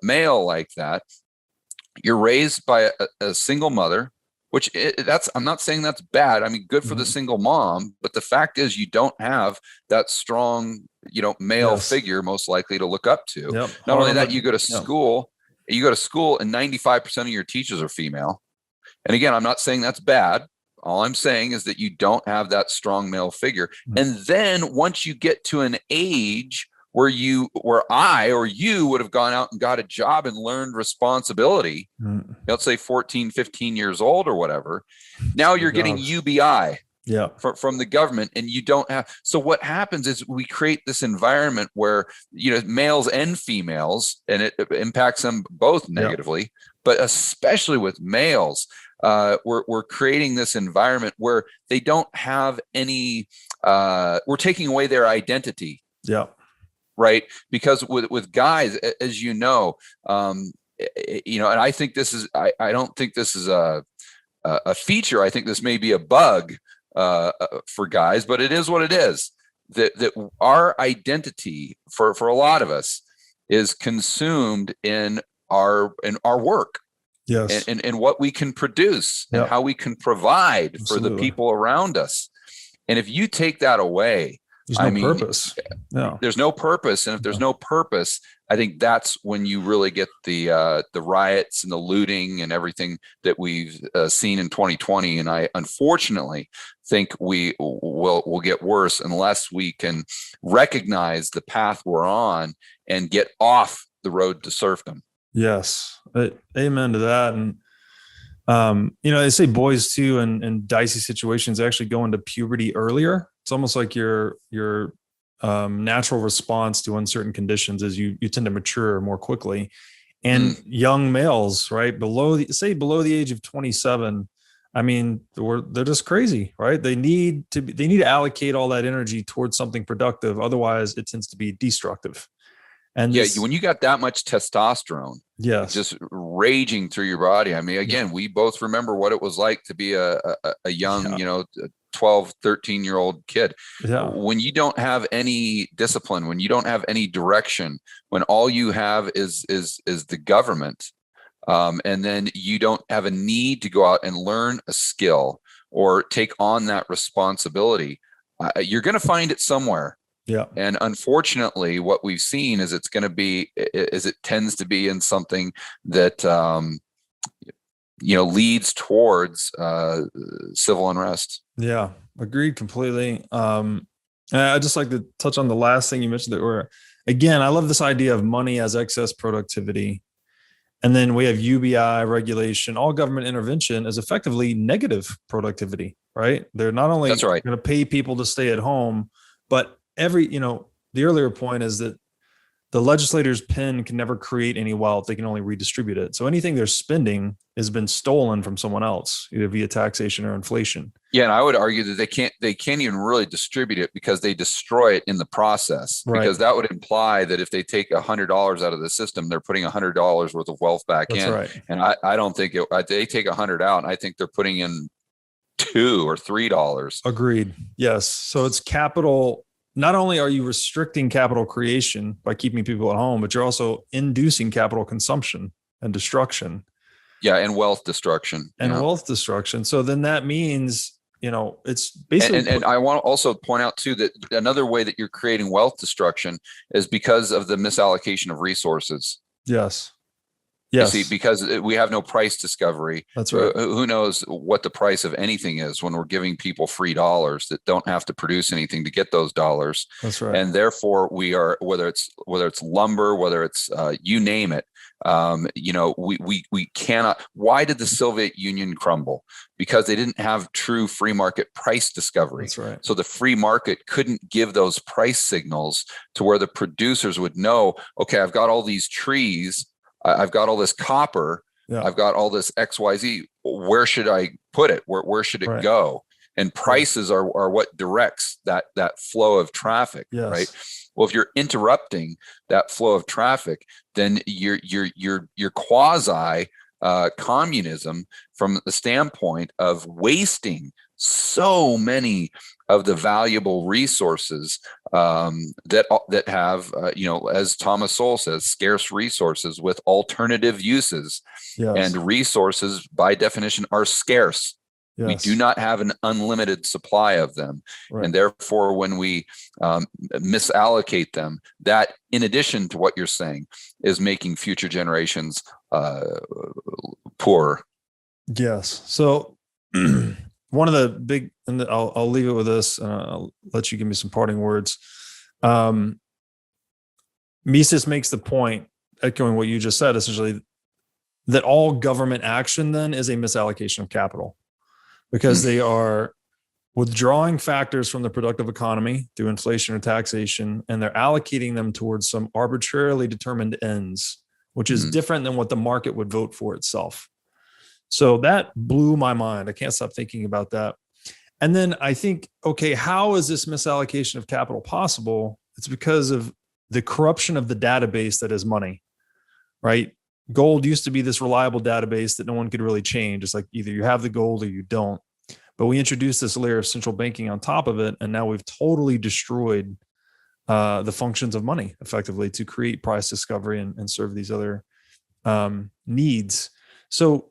Speaker 2: male like that. You're raised by a single mother, which I'm not saying that's bad. I mean, good for the single mom, but the fact is you don't have that strong, male figure most likely to look up to.
Speaker 1: Yep.
Speaker 2: Not only that, you go to school and 95% of your teachers are female. And again, I'm not saying that's bad. All I'm saying is that you don't have that strong male figure. And then once you get to an age where I or you would have gone out and got a job and learned responsibility, let's say 14, 15 years old or whatever, now you're getting UBI from the government, and you don't have. So what happens is we create this environment where, males and females, and it impacts them both negatively, but especially with males, we're creating this environment where they don't have any, we're taking away their identity.
Speaker 1: Yeah.
Speaker 2: Right. Because with guys, as and I think this is, I don't think this is a feature. I think this may be a bug for guys, but it is what it is. That our identity for a lot of us is consumed in our work.
Speaker 1: Yes.
Speaker 2: And what we can produce and how we can provide for the people around us. And if you take that away,
Speaker 1: there's no purpose.
Speaker 2: No. There's no purpose. And if there's no purpose, I think that's when you really get the riots and the looting and everything that we've seen in 2020. And I unfortunately think we will get worse unless we can recognize the path we're on and get off the road to serfdom. Yes.
Speaker 1: Amen to that. And, they say boys too, in dicey situations, actually go into puberty earlier. It's almost like your natural response to uncertain conditions is you tend to mature more quickly. And young males, right, below the age of 27, I mean, they're just crazy, right? They need to allocate all that energy towards something productive. Otherwise, it tends to be destructive. And
Speaker 2: when you got that much testosterone, just raging through your body. I mean, again, we both remember what it was like to be a young, 12, 13-year-old kid. When you don't have any discipline, when you don't have any direction, when all you have is the government, and then you don't have a need to go out and learn a skill or take on that responsibility, you're going to find it somewhere. Yeah. And unfortunately, what we've seen is it tends to be in something that, leads towards civil unrest.
Speaker 1: Yeah, agreed completely. I'd just like to touch on the last thing you mentioned again, I love this idea of money as excess productivity. And then we have UBI regulation. All government intervention is effectively negative productivity, right? They're not only going to pay people to stay at home, but the earlier point is that the legislator's pen can never create any wealth. They can only redistribute it. So anything they're spending has been stolen from someone else, either via taxation or inflation.
Speaker 2: Yeah. And I would argue that they can't even really distribute it because they destroy it in the process, because that would imply that if they take $100 out of the system, they're putting $100 worth of wealth back in. Right. And I don't think they take 100 out. And I think they're putting in $2 or $3.
Speaker 1: Agreed. Yes. So it's capital not only are you restricting capital creation by keeping people at home, but you're also inducing capital consumption and destruction.
Speaker 2: Yeah, and wealth destruction.
Speaker 1: And wealth destruction. So then that means, it's basically.
Speaker 2: And I want to also point out too that another way that you're creating wealth destruction is because of the misallocation of resources.
Speaker 1: Yes. Yes.
Speaker 2: You see, because we have no price discovery.
Speaker 1: That's right.
Speaker 2: Who knows what the price of anything is when we're giving people free dollars that don't have to produce anything to get those dollars.
Speaker 1: That's right.
Speaker 2: And therefore, we are, whether it's lumber, whether it's you name it, we cannot. Why did the Soviet Union crumble? Because they didn't have true free market price discovery.
Speaker 1: That's right.
Speaker 2: So the free market couldn't give those price signals to where the producers would know, okay, I've got all these trees, I've got all this copper, I've got all this XYZ. Where should I put it? Where should it go? And prices are what directs that flow of traffic, right? Well, if you're interrupting that flow of traffic, then you're quasi communism from the standpoint of wasting so many of the valuable resources that have, as Thomas Sowell says, scarce resources with alternative uses. And resources, by definition, are scarce. We do not have an unlimited supply of them. And therefore, when we misallocate them, that, in addition to what you're saying, is making future generations poorer. Yes.
Speaker 1: So one of the big, and I'll leave it with this, and I'll let you give me some parting words. Mises makes the point, echoing what you just said, essentially, that all government action then is a misallocation of capital, because they are withdrawing factors from the productive economy through inflation or taxation, and they're allocating them towards some arbitrarily determined ends, which is different than what the market would vote for itself. So that blew my mind. I can't stop thinking about that. And then I think, okay, how is this misallocation of capital possible? It's because of the corruption of the database that is money, right? Gold used to be this reliable database that no one could really change. It's like either you have the gold or you don't. But we introduced this layer of central banking on top of it, and now we've totally destroyed the functions of money effectively to create price discovery and serve these other needs. So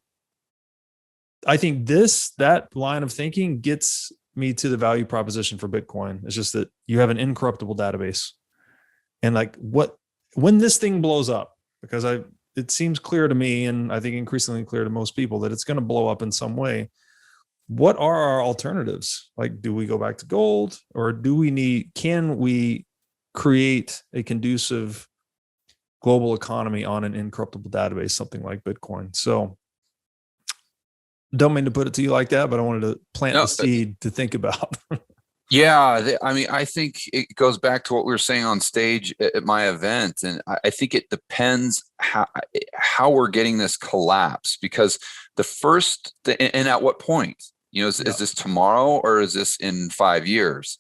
Speaker 1: I think that line of thinking gets me to the value proposition for Bitcoin. It's just that you have an incorruptible database. And when this thing blows up, because it seems clear to me, and I think increasingly clear to most people, that it's going to blow up in some way. What are our alternatives? Like, do we go back to gold, or can we create a conducive global economy on an incorruptible database, something like Bitcoin? So don't mean to put it to you like that, but I wanted to plant the seed to think about.
Speaker 2: Yeah, I think it goes back to what we were saying on stage at my event, and I think it depends how we're getting this collapse, because and at what point, is this tomorrow or is this in 5 years?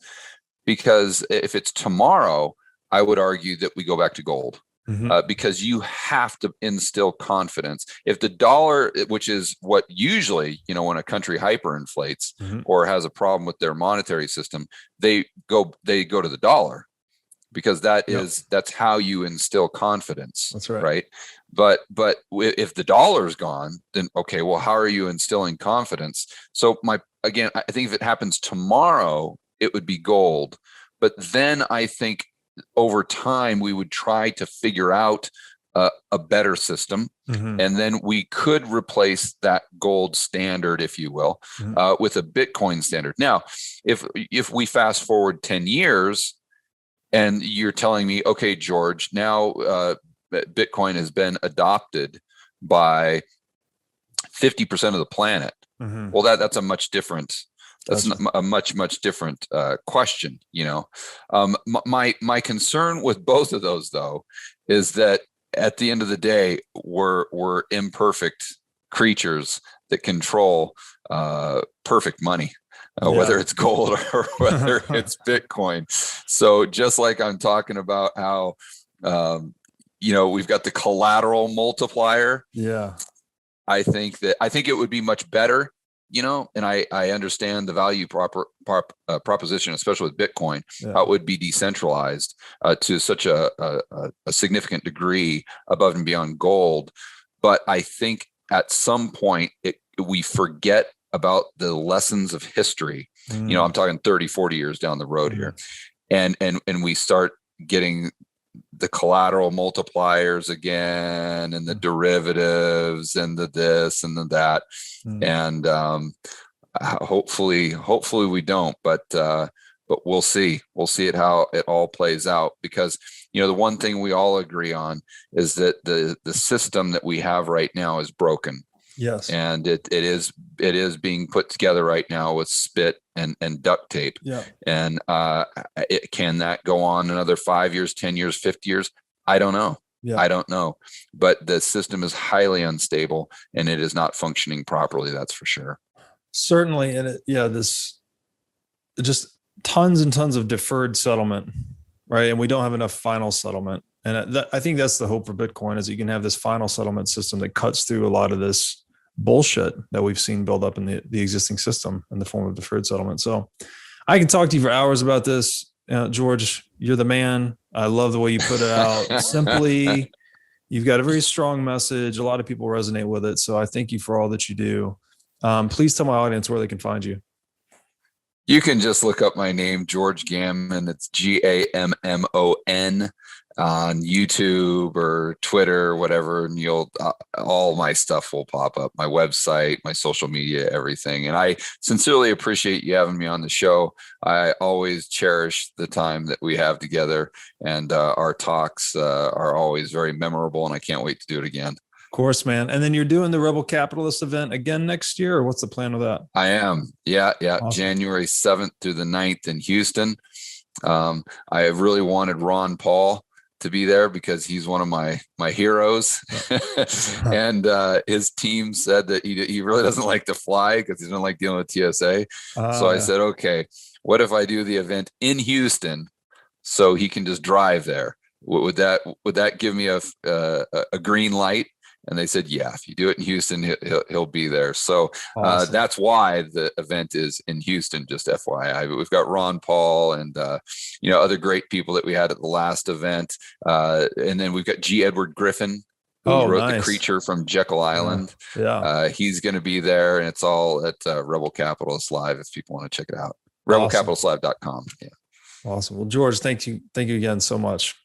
Speaker 2: Because if it's tomorrow, I would argue that we go back to gold. Because you have to instill confidence. If the dollar, which is what usually, when a country hyperinflates or has a problem with their monetary system, they go to the dollar, because that's how you instill confidence.
Speaker 1: That's right.
Speaker 2: Right. But if the dollar is gone, then okay, well, how are you instilling confidence? So I think if it happens tomorrow, it would be gold. But then I think over time, we would try to figure out a better system, and then we could replace that gold standard, if you will, with a Bitcoin standard. Now, if we fast forward 10 years, and you're telling me, okay, George, now Bitcoin has been adopted by 50% of the planet. Well, that's a much different. That's a much different question. My concern with both of those, though, is that at the end of the day, we're imperfect creatures that control perfect money, whether it's gold or whether it's Bitcoin. So just like I'm talking about how we've got the collateral multiplier.
Speaker 1: Yeah,
Speaker 2: I think it would be much better and I understand the value proposition, especially with Bitcoin, how it would be decentralized to such a significant degree above and beyond gold. But I think at some point we forget about the lessons of history. I'm talking 30, 40 years down the road here. And we start getting the collateral multipliers again, and the derivatives, and the this and the that. And hopefully we don't, but we'll see. We'll see how it all plays out, because the one thing we all agree on is that the system that we have right now is broken.
Speaker 1: Yes.
Speaker 2: And it is being put together right now with spit and duct tape.
Speaker 1: Yeah.
Speaker 2: And can that go on another 5 years, 10 years, 50 years? I don't know. Yeah. I don't know. But the system is highly unstable, and it is not functioning properly. That's for sure.
Speaker 1: Certainly. And this just tons and tons of deferred settlement, right? And we don't have enough final settlement. And I think that's the hope for Bitcoin, is you can have this final settlement system that cuts through a lot of this bullshit that we've seen build up in the existing system in the form of deferred settlement. So I can talk to you for hours about this. George, you're the man. I love the way you put it out. Simply, you've got a very strong message. A lot of people resonate with it. So I thank you for all that you do. Please tell my audience where they can find you.
Speaker 2: You can just look up my name, George Gammon. It's Gammon on YouTube or Twitter or whatever, and you'll all my stuff will pop up, my website, my social media, everything. And I sincerely appreciate you having me on the show. I always cherish the time that we have together, and our talks are always very memorable, and I can't wait to do it again.
Speaker 1: Of course, man. And then you're doing the Rebel Capitalist event again next year, or what's the plan with that?
Speaker 2: I am. Yeah. Awesome. January 7th through the 9th in Houston. I have really wanted Ron Paul to be there, because he's one of my heroes. And his team said that he really doesn't like to fly, because he doesn't like dealing with TSA. So I said, okay, what if I do the event in Houston so he can just drive there? Would that give me a green light? And they said, yeah, if you do it in Houston, he'll be there. So awesome. That's why the event is in Houston, just FYI. We've got Ron Paul and, other great people that we had at the last event. And then we've got G. Edward Griffin, who wrote The Creature from Jekyll Island. Yeah. He's going to be there, and it's all at Rebel Capitalist Live if people want to check it out. RebelCapitalistLive.com. Yeah.
Speaker 1: Awesome. Well, George, thank you again so much.